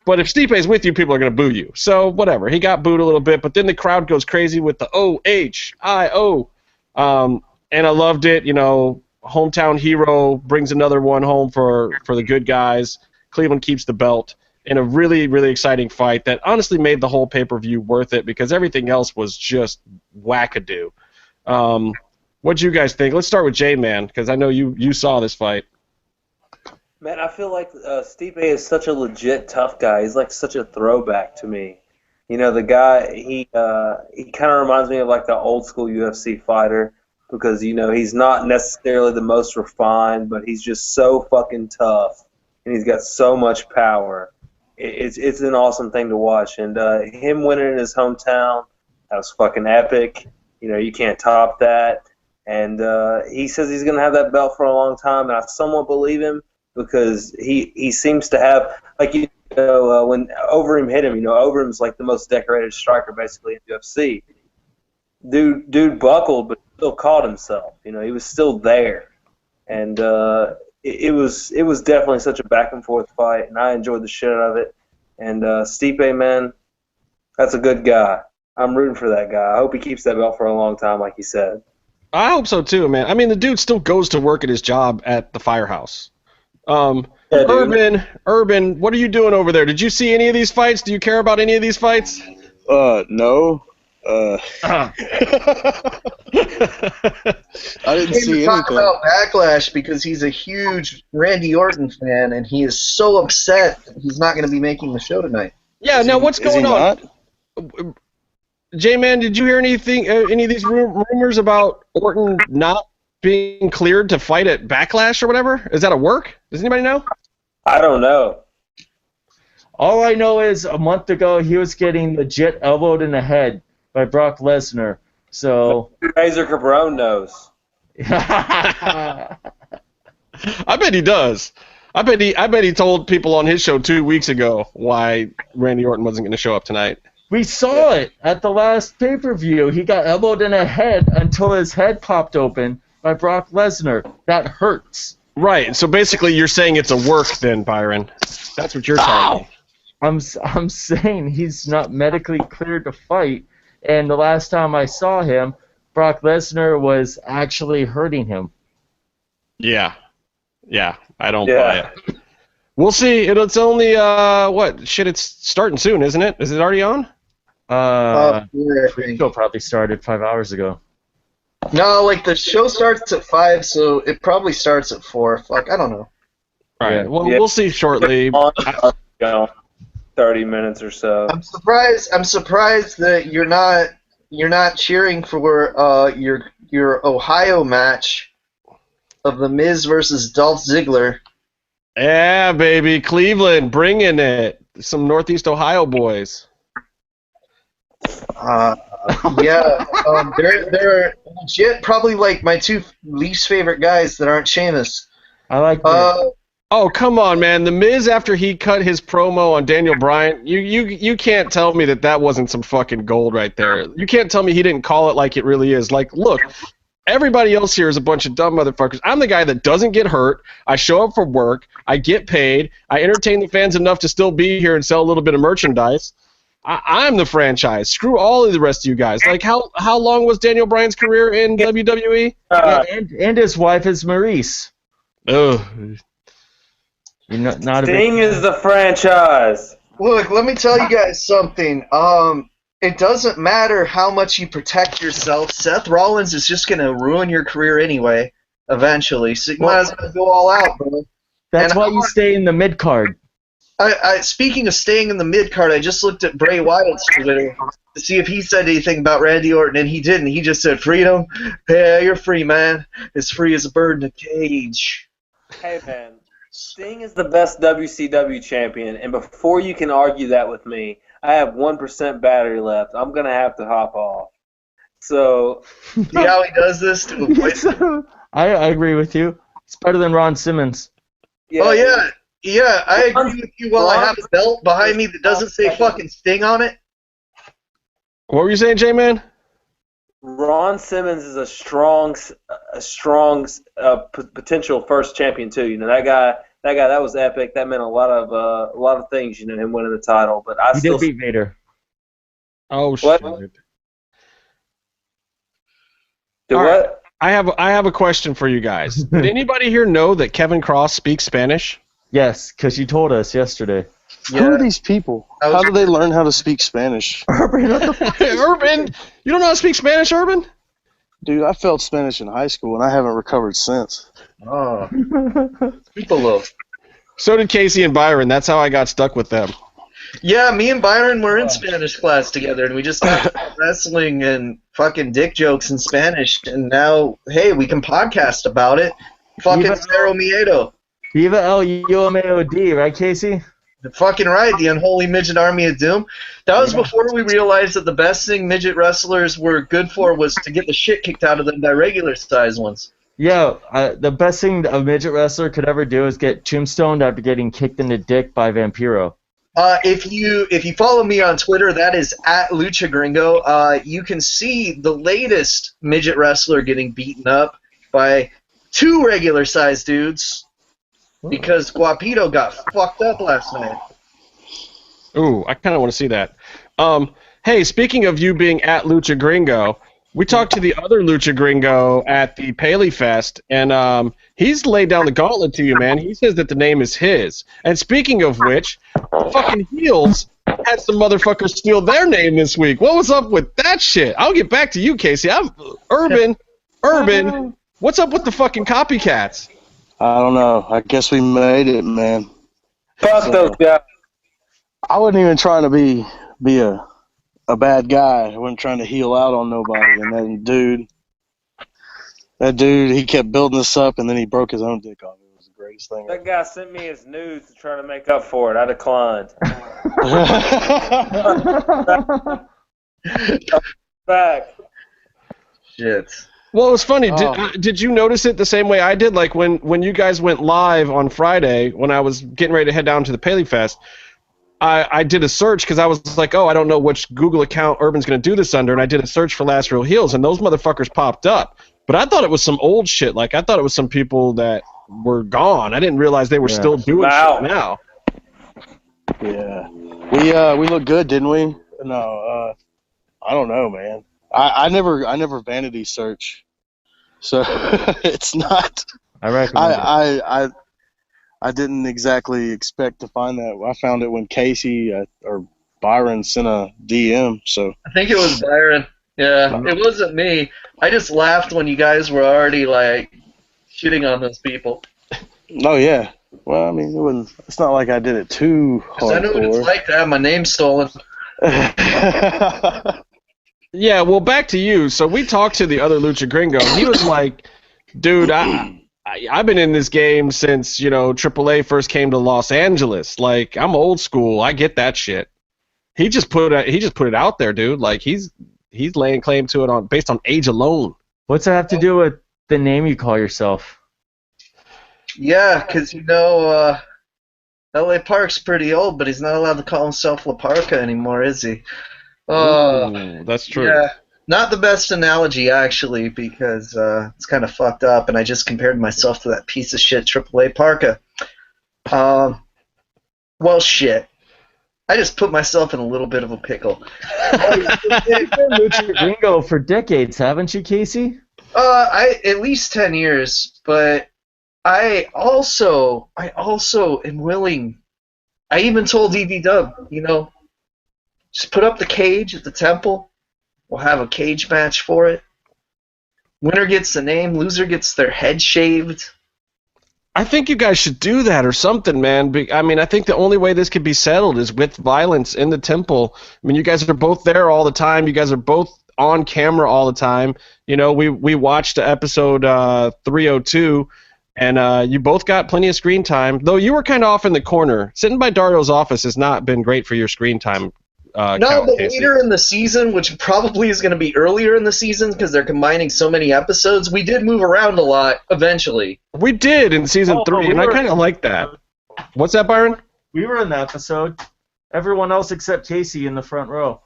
But if Stipe's with you, people are going to boo you. So, whatever. He got booed a little bit, but then the crowd goes crazy with the O-H-I-O. And I loved it. Hometown hero brings another one home for the good guys. Cleveland keeps the belt in a really, really exciting fight that honestly made the whole pay-per-view worth it, because everything else was just wackadoo. What'd you guys think? Let's start with J-Man, because I know you saw this fight. Man, I feel like Stipe is such a legit tough guy. He's like such a throwback to me. The guy, he kind of reminds me of like the old school UFC fighter, because he's not necessarily the most refined, but he's just so fucking tough, and he's got so much power. It's an awesome thing to watch, and him winning in his hometown, that was fucking epic. You can't top that. And he says he's gonna have that belt for a long time, and I somewhat believe him, because he seems to have, like, when Overeem hit him, Overeem's like the most decorated striker basically in UFC. Dude buckled, but still caught himself. He was still there, and it was definitely such a back and forth fight, and I enjoyed the shit out of it. And Stipe, man, that's a good guy. I'm rooting for that guy. I hope he keeps that belt for a long time, like he said. I hope so too, man. I mean, the dude still goes to work at his job at the firehouse. Urban, what are you doing over there? Did you see any of these fights? Do you care about any of these fights? No. I didn't see talk anything. about Backlash because he's a huge Randy Orton fan, and he is so upset that he's not going to be making the show tonight. Yeah, now what's going on? Not? J-Man, did you hear anything? Any of these rumors about Orton not being cleared to fight at Backlash or whatever? Is that a work? Does anybody know? I don't know. All I know is a month ago he was getting legit elbowed in the head by Brock Lesnar. So Razor Cabrone knows. I bet he does. I bet he told people on his show 2 weeks ago why Randy Orton wasn't going to show up tonight. We saw it at the last pay-per-view. He got elbowed in the head until his head popped open by Brock Lesnar. That hurts. Right. So basically, you're saying it's a work, then, Byron. That's what you're telling me. I'm saying he's not medically cleared to fight, and the last time I saw him, Brock Lesnar was actually hurting him. Yeah. I don't buy it. We'll see. It's only what? Shit, it's starting soon, isn't it? Is it already on? The show probably started 5 hours ago. No, like the show starts at 5, so it probably starts at 4. Fuck, I don't know. All right. Well, we'll see shortly. 30 minutes or so. I'm surprised that you're not cheering for your Ohio match of The Miz versus Dolph Ziggler. Yeah, baby, Cleveland, bringing it. Some Northeast Ohio boys. They're legit probably like my two least favorite guys that aren't Sheamus. I like that. Oh, come on, man. The Miz, after he cut his promo on Daniel Bryan, you can't tell me that wasn't some fucking gold right there. You can't tell me he didn't call it like it really is. Like, look, everybody else here is a bunch of dumb motherfuckers. I'm the guy that doesn't get hurt. I show up for work. I get paid. I entertain the fans enough to still be here and sell a little bit of merchandise. I'm the franchise. Screw all of the rest of you guys. Like, how long was Daniel Bryan's career in WWE? And his wife is Maurice. Ugh. You're not Sting is the franchise. Look, let me tell you guys something. It doesn't matter how much you protect yourself. Seth Rollins is just going to ruin your career anyway, eventually. So you might as well go all out, bro. That's why you stay in the mid-card. Speaking of staying in the mid-card, I just looked at Bray Wyatt's Twitter to see if he said anything about Randy Orton, and he didn't. He just said, freedom? Yeah, you're free, man. As free as a bird in a cage. Hey, man. Sting is the best WCW champion, and before you can argue that with me, I have 1% battery left. I'm going to have to hop off. So, see how he does this to avoid I agree with you. It's better than Ron Simmons. yeah, Oh, yeah. Yeah, I agree with you while I have a belt behind me that doesn't say fucking Sting on it. What were you saying, J-Man? Ron Simmons is a strong potential first champion too. You know, that guy that was epic. That meant a lot of things. You know, him winning the title. But He did beat Vader. Oh, What? shit. Do All what? right. I have a question for you guys. Did anybody here know that Kevin Cross speaks Spanish? Yes, because you told us yesterday. Who are these people? How do they learn how to speak Spanish? Urban, what the fuck? Urban? You don't know how to speak Spanish, Urban? Dude, I felt Spanish in high school, and I haven't recovered since. Oh. People. So did Casey and Byron. That's how I got stuck with them. Yeah, me and Byron were in Spanish class together, and we just talked about wrestling and fucking dick jokes in Spanish, and now, hey, we can podcast about it. Fucking Cero Miedo. Viva el UMAOD, right, Casey? Fucking right, the Unholy Midget Army of Doom. That was before we realized that the best thing midget wrestlers were good for was to get the shit kicked out of them by regular-sized ones. Yeah, the best thing a midget wrestler could ever do is get tombstoned after getting kicked in the dick by Vampiro. If you follow me on Twitter, that is at Lucha Gringo. You can see the latest midget wrestler getting beaten up by two regular-sized dudes because Guapito got fucked up last night. Ooh, I kind of want to see that. Hey, speaking of you being at Lucha Gringo, we talked to the other Lucha Gringo at the Paleyfest, and he's laid down the gauntlet to you, man. He says that the name is his. And speaking of which, fucking Heels had some motherfuckers steal their name this week. What was up with that shit? I'll get back to you, Casey. I'm Urban. What's up with the fucking copycats? I don't know. I guess we made it, man. Fuck those guys. I wasn't even trying to be a bad guy. I wasn't trying to heel out on nobody. And that dude, he kept building this up, and then he broke his own dick off. It was the greatest thing. That guy sent me his nudes to try to make up for it. I declined. Back. Shit. Well, it was funny. Oh. Did you notice it the same way I did? Like when you guys went live on Friday, when I was getting ready to head down to the Paleyfest, I did a search because I was like, oh, I don't know which Google account Urban's going to do this under, and I did a search for Last Real Heels, and those motherfuckers popped up. But I thought it was some old shit. Like, I thought it was some people that were gone. I didn't realize they were still doing shit now. Yeah. We look good, didn't we? No, I don't know, man. I never vanity search, so it's not. I recommend I didn't exactly expect to find that. I found it when Casey or Byron sent a DM. So I think it was Byron. Yeah, it wasn't me. I just laughed when you guys were already like shitting on those people. Oh yeah. Well, I mean, it's not like I did it too hardcore. I know what it's like to have my name stolen. Yeah, well, back to you. So we talked to the other Lucha Gringo. He was like, dude, I've been in this game since, AAA first came to Los Angeles. Like, I'm old school. I get that shit. He just put it out there, dude. Like, he's laying claim to it based on age alone. What's that have to do with the name you call yourself? Yeah, because, L.A. Park's pretty old, but he's not allowed to call himself La Parka anymore, is he? Ooh, that's true. Yeah, not the best analogy, actually, because it's kind of fucked up, and I just compared myself to that piece of shit AAA Parka. Well, shit. I just put myself in a little bit of a pickle. You've been Lucha Gringo for decades, haven't you, Casey? At least 10 years, but I also am willing. I even told EV-Dub, just put up the cage at the temple. We'll have a cage match for it. Winner gets the name, loser gets their head shaved. I think you guys should do that or something, man. I mean, I think the only way this could be settled is with violence in the temple. I mean, you guys are both there all the time. You guys are both on camera all the time. We watched episode 302, and you both got plenty of screen time. Though you were kind of off in the corner. Sitting by Dario's office has not been great for your screen time. No, but later in the season, which probably is going to be earlier in the season because they're combining so many episodes, we did move around a lot eventually. We did in season 3, and I kind of like that. What's that, Byron? We were in the episode. Everyone else except Casey in the front row.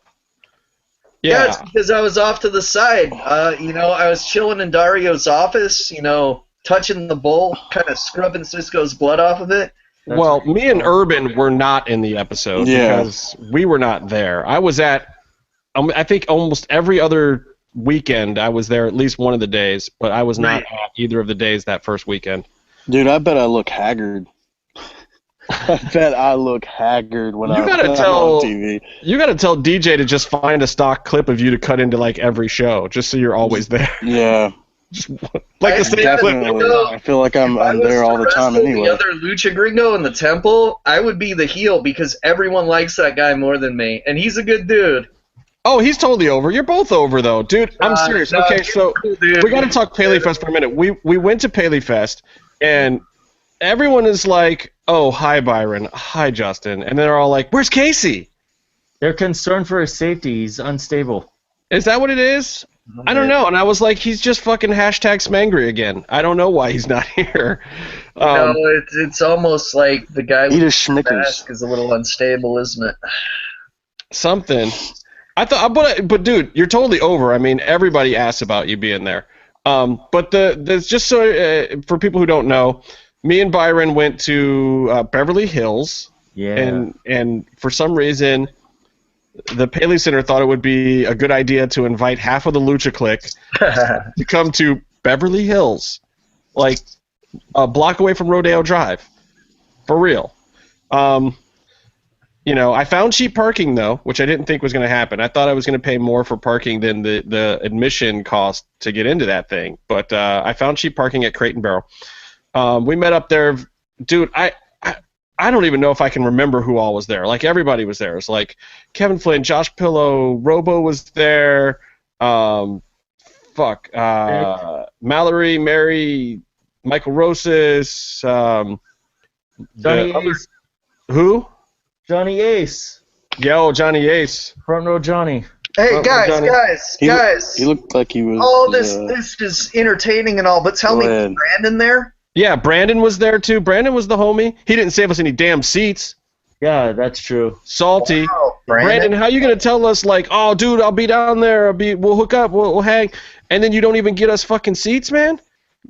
Yeah, it's because I was off to the side. I was chilling in Dario's office, touching the bowl, kind of scrubbing Cisco's blood off of it. Well, me and Urban were not in the episode because we were not there. I was at, I think almost every other weekend I was there at least one of the days, but I was not at either of the days that first weekend. Dude, I bet I look haggard. I bet I look haggard when I'm on TV. You got to tell DJ to just find a stock clip of you to cut into like every show, just so you're always there. Yeah. Just like the same clip. I feel like I'm there all the time anyway. The other Lucha Gringo in the temple, I would be the heel because everyone likes that guy more than me, and he's a good dude. Oh, he's totally over. You're both over, though. Dude, I'm serious. No, okay, so we got to talk Paleyfest for a minute. We went to Paleyfest, and everyone is like, oh, hi, Byron. Hi, Justin. And they're all like, where's Casey? They're concerned for his safety. He's unstable. Is that what it is? I don't know. And I was like, he's just fucking #Smangry again. I don't know why he's not here. It's almost like the guy with the mask is a little unstable, isn't it? Something. I thought, but dude, you're totally over. I mean, everybody asks about you being there. But there's just so for people who don't know, me and Byron went to Beverly Hills. Yeah. And for some reason, the Paley Center thought it would be a good idea to invite half of the Lucha clique to come to Beverly Hills, like a block away from Rodeo Drive, for real. I found cheap parking though, which I didn't think was going to happen. I thought I was going to pay more for parking than the admission cost to get into that thing, but I found cheap parking at Crate and Barrel. We met up there, dude. I don't even know if I can remember who all was there. Like, everybody was there. It's like Kevin Flynn, Josh Pillow, Robo was there. Mallory, Mary, Michael Rosas. Johnny Ace. Who? Johnny Ace. Yo, Johnny Ace. Front row Johnny. Hey, Well, guys, Johnny. guys. He looked like he was. All this is entertaining and all, but tell me, is Brandon there? Yeah, Brandon was there too. Brandon was the homie. He didn't save us any damn seats. Yeah, that's true. Salty. Wow, Brandon, how you gonna tell us like, oh, dude, I'll be down there. We'll hook up. We'll hang, and then you don't even get us fucking seats, man.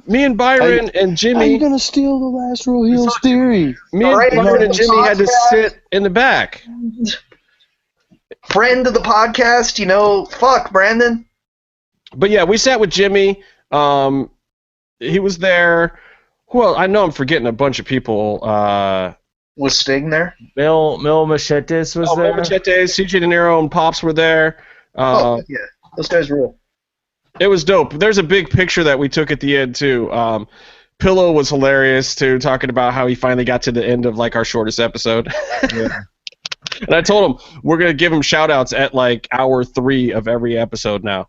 Me and Byron and How you Jimmy. gonna steal the last Real Heels theory? Me and Byron and Jimmy had to sit in the back. Friend of the podcast, you know, fuck, Brandon. But yeah, we sat with Jimmy. He was there. Well, I know I'm forgetting a bunch of people. Was Sting there? Mil Machetes was there. Machetes, CJ De Niro, and Pops were there. Yeah, those guys rule. It was dope. There's a big picture that we took at the end too. Pillow was hilarious too, talking about how he finally got to the end of like our shortest episode. Yeah. And I told him we're gonna give him shout outs at like hour 3 of every episode now.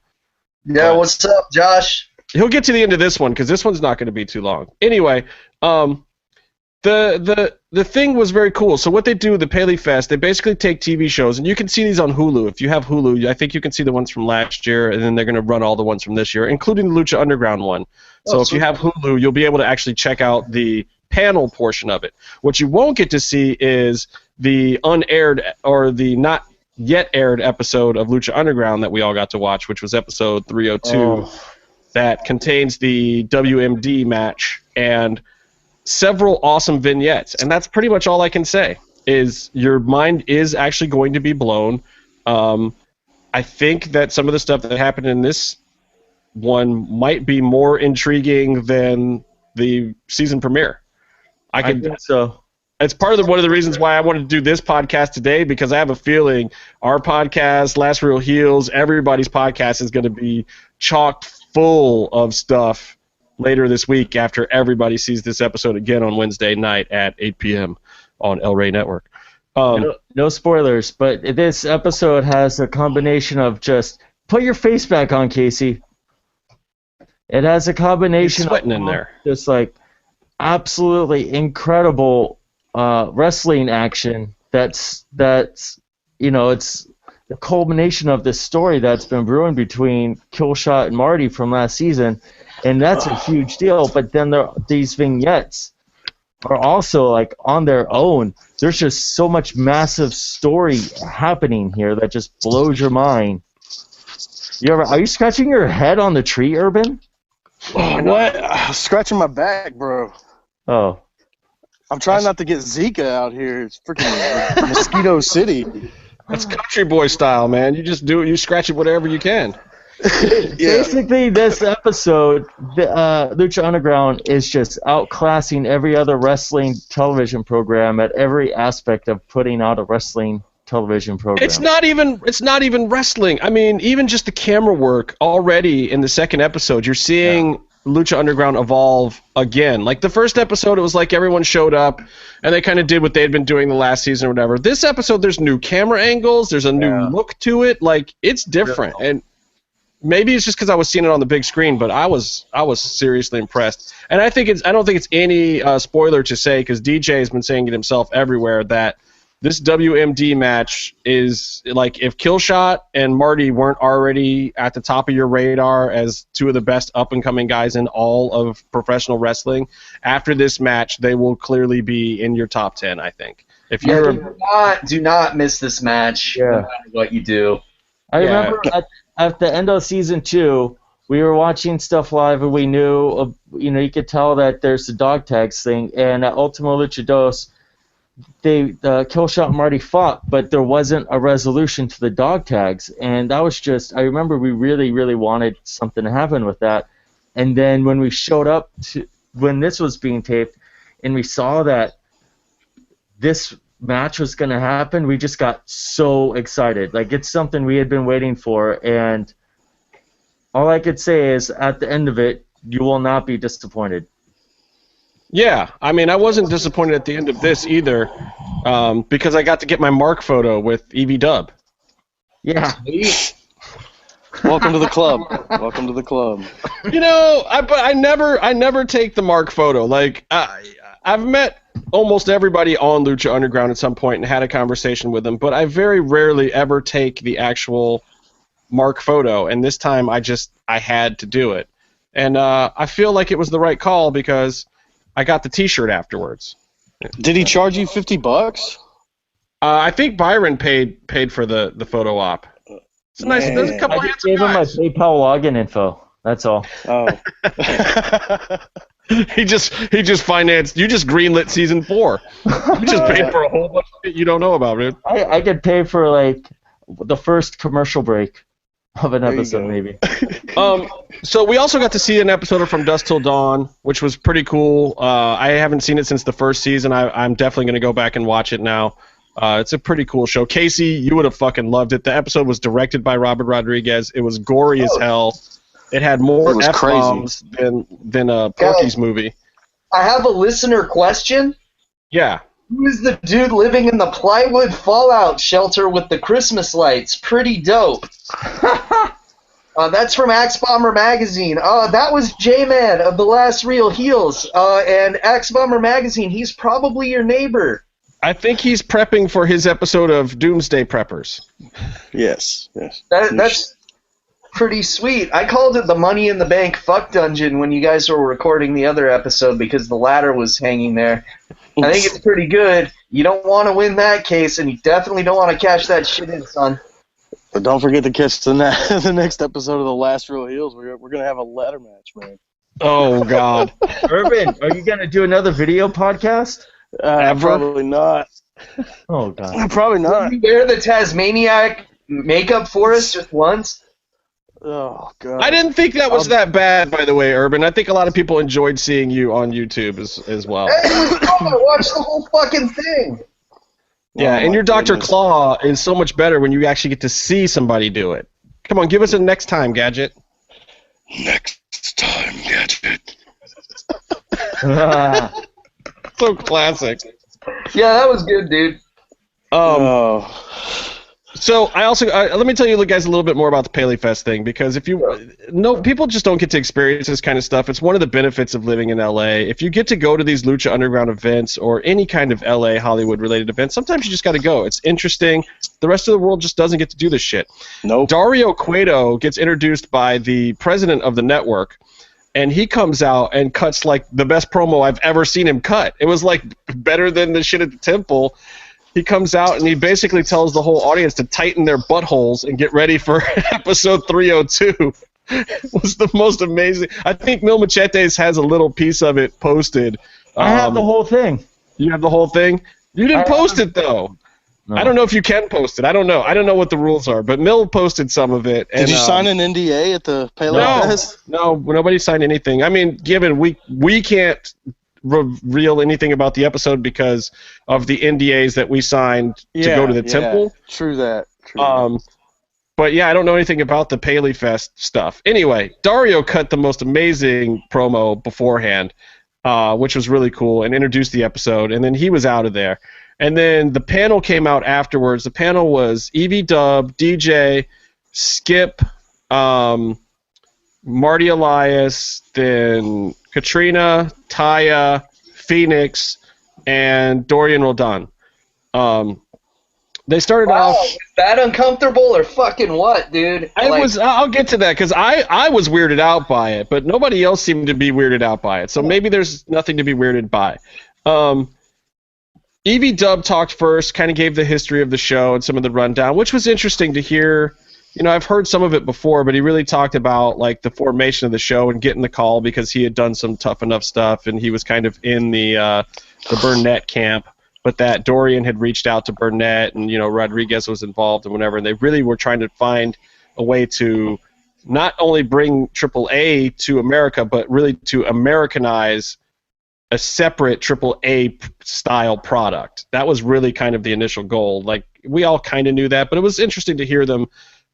Yeah, what's up, Josh? He'll get to the end of this one because this one's not going to be too long. Anyway, the thing was very cool. So what they do, the Paleyfest, they basically take TV shows, and you can see these on Hulu. If you have Hulu, I think you can see the ones from last year, and then they're going to run all the ones from this year, including the Lucha Underground one. So if you have Hulu, you'll be able to actually check out the panel portion of it. What you won't get to see is the unaired or the not yet aired episode of Lucha Underground that we all got to watch, which was episode 302, that contains the WMD match and several awesome vignettes. And that's pretty much all I can say, is your mind is actually going to be blown. I think that some of the stuff that happened in this one might be more intriguing than the season premiere. I think so. It's part of one of the reasons why I wanted to do this podcast today, because I have a feeling our podcast, Last Real Heels, everybody's podcast is going to be chock full of stuff later this week after everybody sees this episode again on Wednesday night at 8 p.m. on El Rey Network. No spoilers, but this episode has a combination of just put your face back on, Casey. It has a combination sweating of in there. Just like absolutely incredible wrestling action. That's you know, it's the culmination of this story that's been brewing between Killshot and Marty from last season, and that's a huge deal. But then these vignettes are also like on their own. There's just so much massive story happening here that just blows your mind. Are you scratching your head on the tree, Urban? What? Scratching my back, bro. Oh. I'm trying not to get Zika out here. It's freaking Mosquito City. That's country boy style, man. You just do it. You scratch it whatever you can. Basically, this episode, Lucha Underground is just outclassing every other wrestling television program at every aspect of putting out a wrestling television program. It's not even wrestling. I mean, even just the camera work already in the second episode, you're seeing Lucha Underground evolve again. Like the first episode, it was like everyone showed up and they kind of did what they had been doing the last season or whatever. This episode, there's new camera angles, there's a new look to it. Like it's different, and maybe it's just because I was seeing it on the big screen, but I was seriously impressed. And I don't think it's any spoiler to say, because DJ has been saying it himself everywhere, that this WMD match is like, if Killshot and Marty weren't already at the top of your radar as two of the best up-and-coming guys in all of professional wrestling, after this match, they will clearly be in your top 10, I think. If you're do not miss this match, no matter what you do. I remember at the end of season 2, we were watching stuff live, and we knew, you could tell that there's the dog tags thing, and at Ultimo Luchados, Killshot and Marty fought, but there wasn't a resolution to the dog tags, and that was just, I remember we really, really wanted something to happen with that, and then when we showed up when this was being taped, and we saw that this match was going to happen, we just got so excited. Like, it's something we had been waiting for, and all I could say is, at the end of it, you will not be disappointed. Yeah, I mean, I wasn't disappointed at the end of this either, because I got to get my mark photo with Evie Dub. Yeah. Welcome to the club. Welcome to the club. But I never take the mark photo. Like, I've met almost everybody on Lucha Underground at some point and had a conversation with them, but I very rarely ever take the actual mark photo, and this time I had to do it. And I feel like it was the right call because I got the T-shirt afterwards. Did he charge you $50? I think Byron paid for the photo op. It's a nice. There's a couple I of just gave him my PayPal login info. That's all. Oh. He just financed. You just greenlit season 4. You just paid for a whole bunch of shit you don't know about, dude. I could pay for like the first commercial break of an episode, maybe. So we also got to see an episode of From Dusk Till Dawn, which was pretty cool. I haven't seen it since the first season. I'm definitely going to go back and watch it now. It's a pretty cool show. Casey, you would have fucking loved it. The episode was directed by Robert Rodriguez. It was gory as hell. It had more F-bombs than a Porky's movie. I have a listener question. Yeah. Who is the dude living in the plywood fallout shelter with the Christmas lights? Pretty dope. That's from Axe Bomber Magazine. That was J-Man of The Last Real Heels. And Axe Bomber Magazine, he's probably your neighbor. I think he's prepping for his episode of Doomsday Preppers. Yes. That's pretty sweet. I called it the Money in the Bank fuck dungeon when you guys were recording the other episode because the ladder was hanging there. I think it's pretty good. You don't want to win that case, and you definitely don't want to cash that shit in, son. But don't forget to catch the next episode of The Last Real Heels. We're going to have a ladder match, man. Oh, God. Urban, are you going to do another video podcast? Probably not. Oh, God. Probably not. Did you wear the Tasmaniac makeup for us just once? Oh, God. I didn't think that was that bad, by the way, Urban. I think a lot of people enjoyed seeing you on YouTube as well. Hey, it was fun. I watched the whole fucking thing. Yeah, and your Dr. Claw is so much better when you actually get to see somebody do it. Come on, give us a next time, Gadget. Next time, Gadget. So classic. Yeah, that was good, dude. So I also let me tell you guys a little bit more about the Paleyfest thing because people just don't get to experience this kind of stuff. It's one of the benefits of living in LA. If you get to go to these Lucha Underground events or any kind of LA Hollywood related events, sometimes you just got to go. It's interesting. The rest of the world just doesn't get to do this shit. Nope. Dario Cueto gets introduced by the president of the network, and he comes out and cuts like the best promo I've ever seen him cut. It was like better than the shit at the temple. He comes out and he basically tells the whole audience to tighten their buttholes and get ready for episode 302. It was the most amazing. I think Mil Machetes has a little piece of it posted. I have the whole thing. You have the whole thing? You didn't post it, though. No. I don't know if you can post it. I don't know. I don't know what the rules are, but Mil posted some of it. Did you sign an NDA at the Paleyfest? No, nobody signed anything. I mean, given we can't reveal anything about the episode because of the NDAs that we signed to go to the temple. True that. But yeah, I don't know anything about the Paleyfest stuff. Anyway, Dario cut the most amazing promo beforehand, which was really cool, and introduced the episode, and then he was out of there. And then the panel came out afterwards. The panel was Evie Dub, DJ, Skip, Marty Elias, then Katrina, Taya, Phoenix, and Dorian Roldan. They started off. Was that uncomfortable or fucking what, dude? I'll get to that because I was weirded out by it, but nobody else seemed to be weirded out by it. So maybe there's nothing to be weirded by. Evie Dub talked first, kind of gave the history of the show and some of the rundown, which was interesting to hear. You know, I've heard some of it before, but he really talked about like the formation of the show and getting the call because he had done some Tough Enough stuff and he was kind of in the Burnett camp, but that Dorian had reached out to Burnett and Rodriguez was involved and whatever, and they really were trying to find a way to not only bring AAA to America, but really to Americanize a separate AAA style product. That was really kind of the initial goal. Like we all kind of knew that, but it was interesting to hear them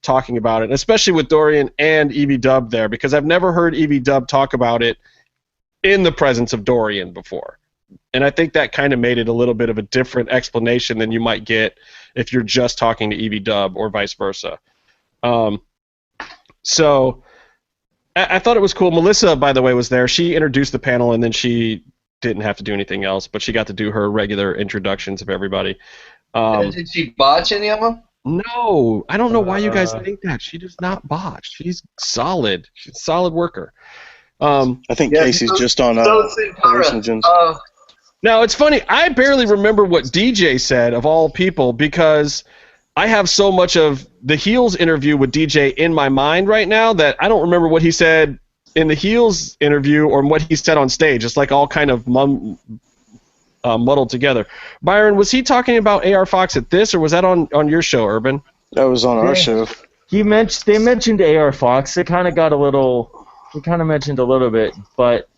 talking about it, especially with Dorian and Evie Dub there, because I've never heard Evie Dub talk about it in the presence of Dorian before. And I think that kind of made it a little bit of a different explanation than you might get if you're just talking to Evie Dub or vice versa. So I thought it was cool. Melissa, by the way, was there. She introduced the panel, and then she didn't have to do anything else, but she got to do her regular introductions of everybody. Did she botch any of them? No, I don't know why you guys think that. She does not botch. She's solid. She's a solid worker. I think Casey's just on hallucinogens. Now, it's funny. I barely remember what DJ said, of all people, because I have so much of the Heels interview with DJ in my mind right now that I don't remember what he said in the Heels interview or what he said on stage. It's like all kind of muddled together. Byron, was he talking about AR Fox at this, or was that on your show, Urban? That was on our show. They mentioned AR Fox. They kind of got a little. They kind of mentioned a little bit, but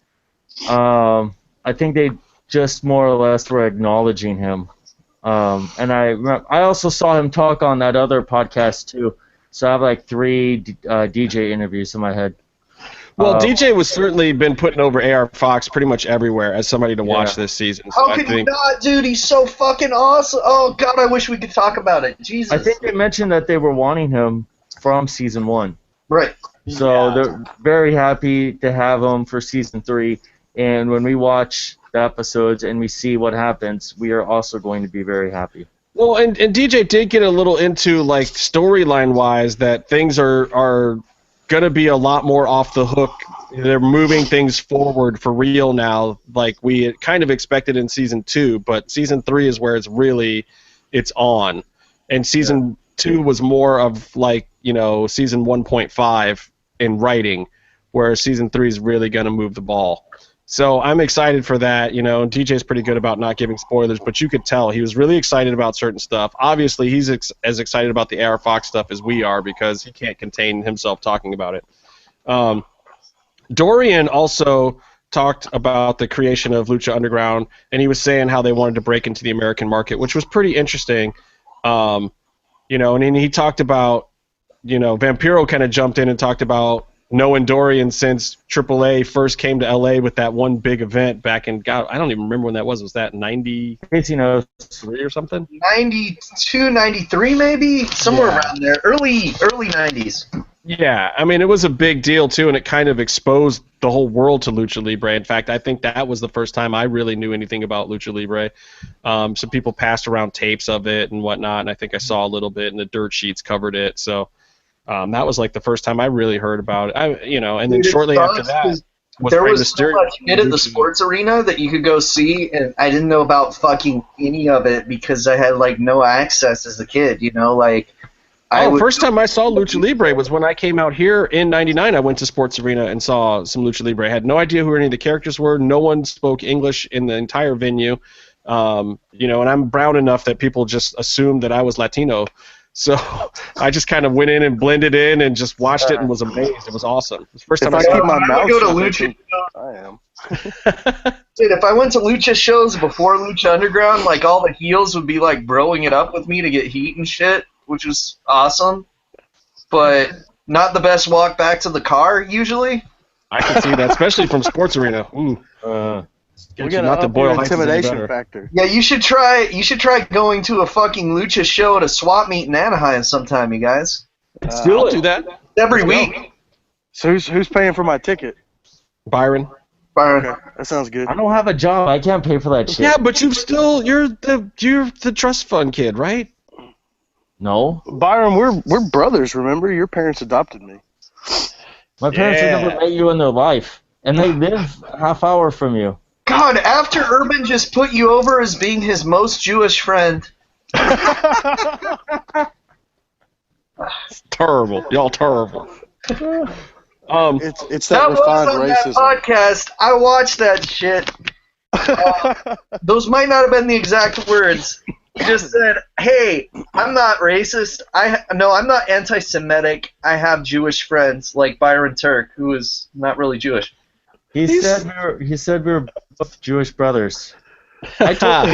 I think they just more or less were acknowledging him. And I also saw him talk on that other podcast too. So I have like 3 DJ interviews in my head. Well, DJ was certainly been putting over AR Fox pretty much everywhere as somebody to watch this season. So How could you not, dude? He's so fucking awesome. Oh, God, I wish we could talk about it. Jesus. I think they mentioned that they were wanting him from season 1. Right. So they're very happy to have him for season 3. And when we watch the episodes and we see what happens, we are also going to be very happy. Well, and DJ did get a little into, like, storyline-wise, that things are going to be a lot more off the hook. They're moving things forward for real now, like we kind of expected in season 2, but season 3 is where it's on. And season 2 was more of, like, season 1.5 in writing, where season 3 is really going to move the ball. So I'm excited for that. DJ's pretty good about not giving spoilers, but you could tell he was really excited about certain stuff. Obviously, he's as excited about the AR Fox stuff as we are because he can't contain himself talking about it. Dorian also talked about the creation of Lucha Underground, and he was saying how they wanted to break into the American market, which was pretty interesting. And then he talked about, Vampiro kind of jumped in and talked about knowing Dorian since AAA first came to LA with that one big event back in, God, I don't even remember when that was. Was that 93 or something? 92, 93 maybe? Somewhere around there. Early 90s. Yeah, I mean, it was a big deal, too, and it kind of exposed the whole world to Lucha Libre. In fact, I think that was the first time I really knew anything about Lucha Libre. Some people passed around tapes of it and whatnot, and I think I saw a little bit, and the dirt sheets covered it. So that was like the first time I really heard about it. And then shortly after that, there was so much shit at the sports arena that you could go see, and I didn't know about fucking any of it because I had like no access as a kid. First time I saw Lucha Libre was when I came out here in '99. I went to Sports Arena and saw some Lucha Libre. I had no idea who any of the characters were. No one spoke English in the entire venue. And I'm brown enough that people just assumed that I was Latino. So I just kind of went in and blended in and just watched it and was amazed. It was awesome. It was the first time I saw it. I am. Dude, if I went to Lucha shows before Lucha Underground, like all the heels would be like broing it up with me to get heat and shit, which was awesome. But not the best walk back to the car usually. I can see that, especially from Sports Arena. Ooh. We got not the boil intimidation factor. Yeah, you should try going to a fucking Lucha show at a swap meet in Anaheim sometime, you guys. I'll do that every week. So who's paying for my ticket? Byron. Okay, that sounds good. I don't have a job. I can't pay for that shit. Yeah, but you're the trust fund kid, right? No. Byron, we're brothers. Remember, your parents adopted me. My parents have never met you in their life, and they live a half hour from you. God, after Urban just put you over as being his most Jewish friend. It's terrible. Y'all terrible. It's that refined racism. That podcast. I watched that shit. Those might not have been the exact words. He just said, "Hey, I'm not racist. I'm not anti-Semitic. I have Jewish friends like Byron Turk, who is not really Jewish." He said we were both Jewish brothers. I told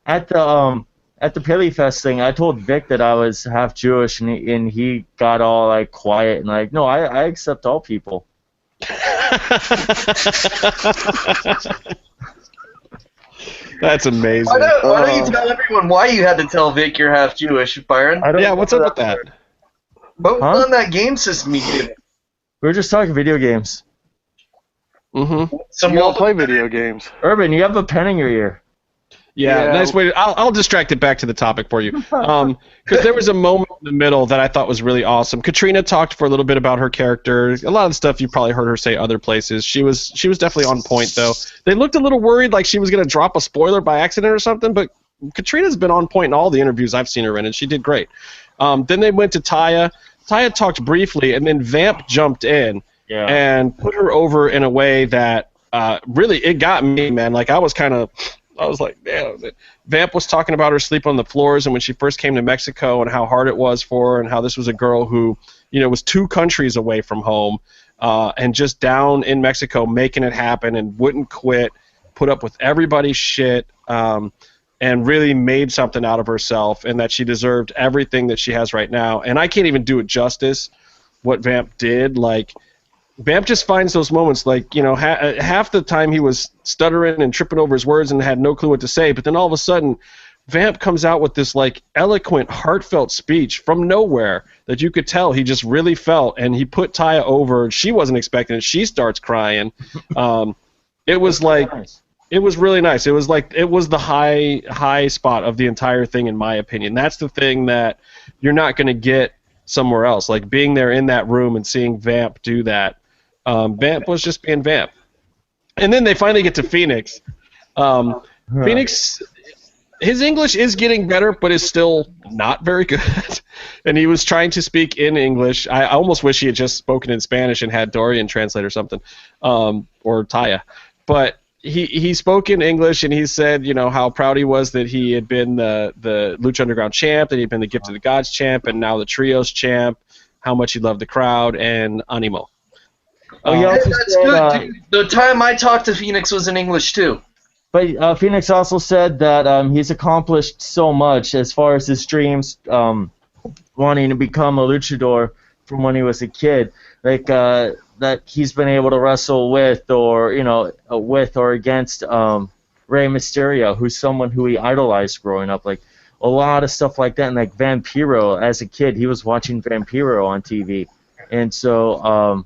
at the Paleyfest thing, I told Vic that I was half Jewish, and he got all like quiet and like, no, I accept all people. That's amazing. Why don't you tell everyone why you had to tell Vic you're half Jewish, Byron? Yeah, what's up with that? What was on that game system you gave? We were just talking video games. Mm-hmm. You don't play video games. Urban, you have a pen in your ear. Yeah, nice way. I'll distract it back to the topic for you. Because there was a moment in the middle that I thought was really awesome. Katrina talked for a little bit about her character. A lot of the stuff you probably heard her say other places. She was definitely on point, though. They looked a little worried like she was going to drop a spoiler by accident or something, but Katrina's been on point in all the interviews I've seen her in, and she did great. Then they went to Taya. Taya talked briefly, and then Vamp jumped in and put her over in a way that really, it got me, man. Like, I was like, damn. Vamp was talking about her sleep on the floors and when she first came to Mexico and how hard it was for her and how this was a girl who, was 2 countries away from home and just down in Mexico making it happen and wouldn't quit, put up with everybody's shit, and really made something out of herself, and that she deserved everything that she has right now. And I can't even do it justice, what Vamp did. Like, Vamp just finds those moments, like, half the time he was stuttering and tripping over his words and had no clue what to say, but then all of a sudden, Vamp comes out with this, like, eloquent, heartfelt speech from nowhere that you could tell he just really felt, and he put Taya over. She wasn't expecting it. She starts crying. It was like, it was really nice. It was like, it was the high spot of the entire thing, in my opinion. That's the thing that you're not going to get somewhere else, like being there in that room and seeing Vamp do that. Vamp was just being Vamp. And then they finally get to Phoenix. Phoenix, his English is getting better, but is still not very good. And he was trying to speak in English. I almost wish he had just spoken in Spanish and had Dorian translate or something, or Taya. But he spoke in English, and he said, how proud he was that he had been the Lucha Underground champ, that he'd been the Gift of the Gods champ, and now the Trios champ, how much he loved the crowd, and Animo. That's good, dude. The time I talked to Phoenix was in English, too. But Phoenix also said that he's accomplished so much as far as his dreams, wanting to become a luchador from when he was a kid. Like, that he's been able to wrestle with or against Rey Mysterio, who's someone who he idolized growing up. Like, a lot of stuff like that. And, like, Vampiro, as a kid, he was watching Vampiro on TV. And so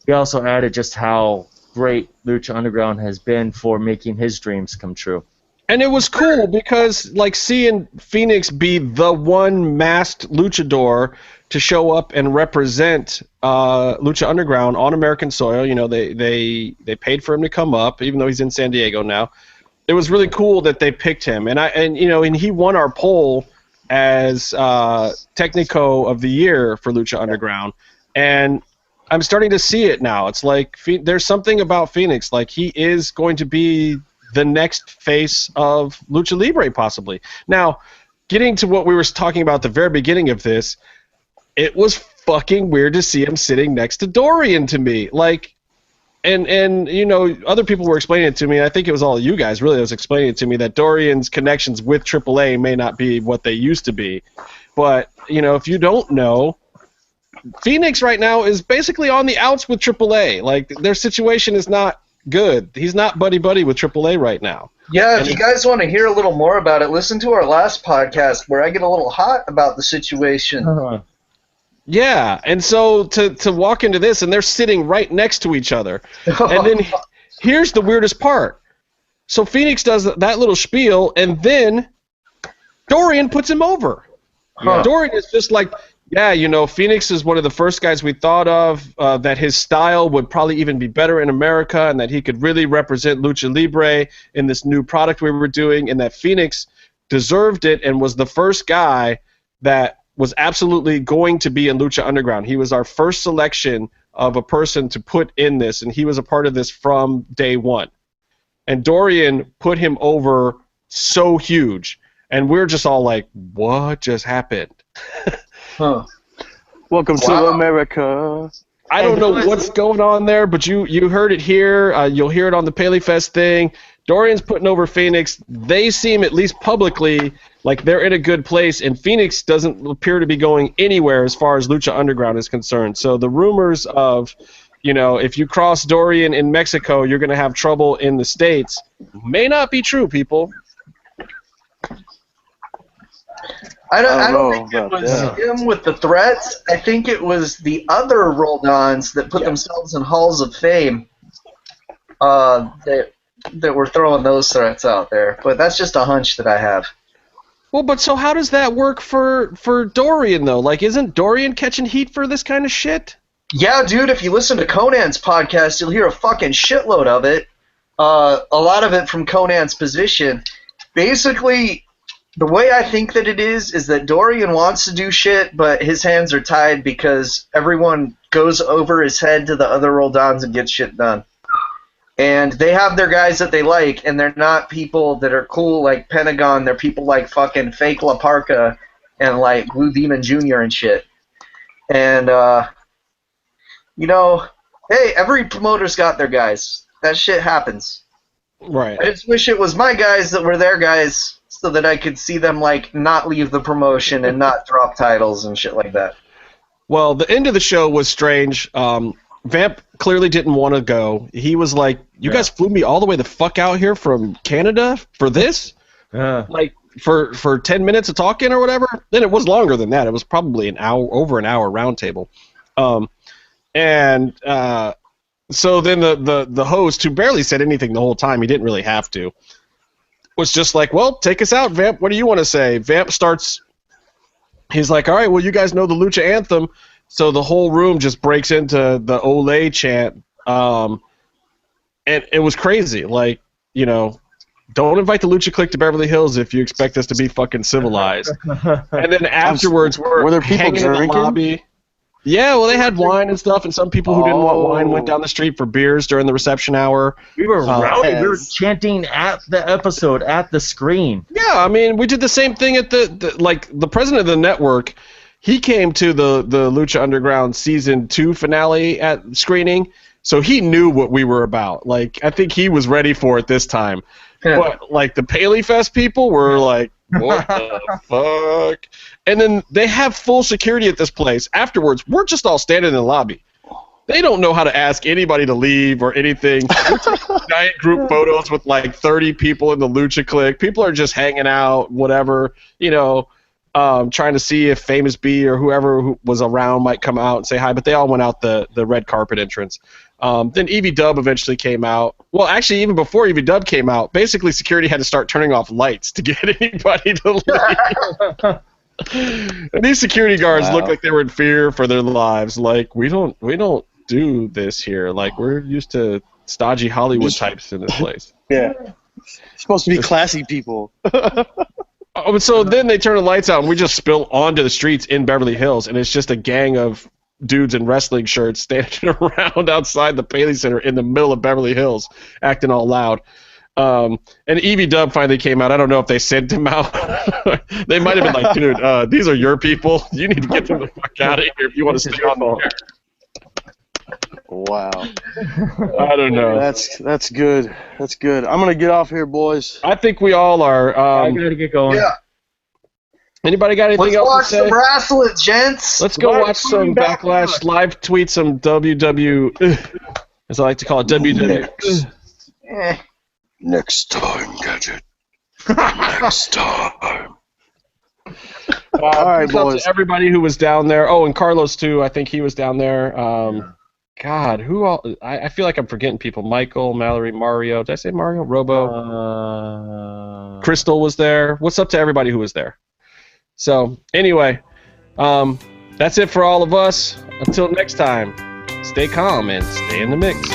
he also added just how great Lucha Underground has been for making his dreams come true. And it was cool because, like, seeing Phoenix be the one masked luchador to show up and represent Lucha Underground on American soil. They paid for him to come up, even though he's in San Diego now. It was really cool that they picked him, and he won our poll as Technico of the Year for Lucha Underground, and I'm starting to see it now. It's like there's something about Phoenix, like he is going to be the next face of Lucha Libre, possibly. Now, getting to what we were talking about at the very beginning of this, it was fucking weird to see him sitting next to Dorian to me. Like, and other people were explaining it to me. I think it was all you guys really that was explaining it to me, that Dorian's connections with AAA may not be what they used to be. But, if you don't know, Phoenix right now is basically on the outs with AAA. Like, their situation is not good. He's not buddy-buddy with AAA right now. Yeah, if you guys want to hear a little more about it, listen to our last podcast where I get a little hot about the situation. Yeah, and so to walk into this, and they're sitting right next to each other. And then here's the weirdest part. So Phoenix does that little spiel, and then Dorian puts him over. Dorian is just like, Phoenix is one of the first guys we thought of, that his style would probably even be better in America, and that he could really represent Lucha Libre in this new product we were doing, and that Phoenix deserved it and was the first guy that was absolutely going to be in Lucha Underground. He was our first selection of a person to put in this, and he was a part of this from day one. And Dorian put him over so huge, and we're just all like, what just happened? Welcome to America. I don't know what's going on there, but you heard it here. You'll hear it on the Paleyfest thing. Dorian's putting over Phoenix. They seem, at least publicly, like they're in a good place, and Phoenix doesn't appear to be going anywhere as far as Lucha Underground is concerned. So the rumors of, if you cross Dorian in Mexico, you're going to have trouble in the States, may not be true, people. I don't think it was him with the threats. I think it was the other Roll-Ons that put themselves in halls of fame that that we're throwing those threats out there, but that's just a hunch that I have. Well, but so how does that work for Dorian, though? Like, isn't Dorian catching heat for this kind of shit? Yeah, dude, if you listen to Conan's podcast, you'll hear a fucking shitload of it. A lot of it from Conan's position. Basically, the way I think that it is that Dorian wants to do shit, but his hands are tied because everyone goes over his head to the other Roldans and gets shit done. And they have their guys that they like, and they're not people that are cool like Pentagon. They're people like fucking fake La Parka and like Blue Demon Jr. and shit. And, you know, hey, every promoter's got their guys. That shit happens. Right. I just wish it was my guys that were their guys so that I could see them, like, not leave the promotion and not drop titles and shit like that. Well, the end of the show was strange. Vamp clearly didn't want to go. He was like, you guys flew me all the way the fuck out here from Canada for this? Like, for 10 minutes of talking or whatever? Then it was longer than that. It was probably over an hour round table. So then the host, who barely said anything the whole time, he didn't really have to, was just like, well, take us out, Vamp. What do you want to say? Vamp starts, he's like, all right, well, you guys know the Lucha Anthem. So the whole room just breaks into the Olay chant. And it was crazy. Like, you know, don't invite the Lucha Clique to Beverly Hills if you expect us to be fucking civilized. And then afterwards, were there people hanging in the drinking? Lobby. Yeah, well, they had wine and stuff, and some people who didn't want wine went down the street for beers during the reception hour. We were rowdy. We were Yes. chanting at the episode, at the screen. Yeah, I mean, we did the same thing at the president of the network. He came to the Lucha Underground season 2 finale at screening, so he knew what we were about. Like, I think he was ready for it this time. Yeah. But like the Paleyfest people were like, what the fuck? And then they have full security at this place. Afterwards, we're just all standing in the lobby. They don't know how to ask anybody to leave or anything. We're taking giant group photos with like 30 people in the Lucha Clique. People are just hanging out, whatever, you know, trying to see if Famous B or whoever was around might come out and say hi. But they all went out the red carpet entrance. Then Evie Dub eventually came out. Well, actually, even before Evie Dub came out, basically security had to start turning off lights to get anybody to leave. And these security guards looked like they were in fear for their lives. Like, we don't do this here. Like, we're used to stodgy Hollywood types in this place. Yeah. Supposed to be classy people. Oh, so then they turn the lights out, and we just spill onto the streets in Beverly Hills, and it's just a gang of dudes in wrestling shirts standing around outside the Paley Center in the middle of Beverly Hills, acting all loud. And Evie Dub finally came out. I don't know if they sent him out. They might have been like, dude, these are your people. You need to get them the fuck out of here if you want to stay on the air. Wow. I don't know. That's good. That's good. I'm gonna get off here, boys. I think we all are. I gotta get going. Yeah. Anybody got anything Let's else watch to say? some wrestling, gents. Let's go watch some Backlash, live tweet some WW, as I like to call it, WW. Eh. Next time, Gadget. Next time. All right, Thanks out boys. to everybody who was down there. Oh, and Carlos too. I think he was down there. God, who all? I feel like I'm forgetting people. Michael, Mallory, Mario. Did I say Mario? Robo. Crystal was there. What's up to everybody who was there? So anyway, that's it for all of us. Until next time, stay calm and stay in the mix.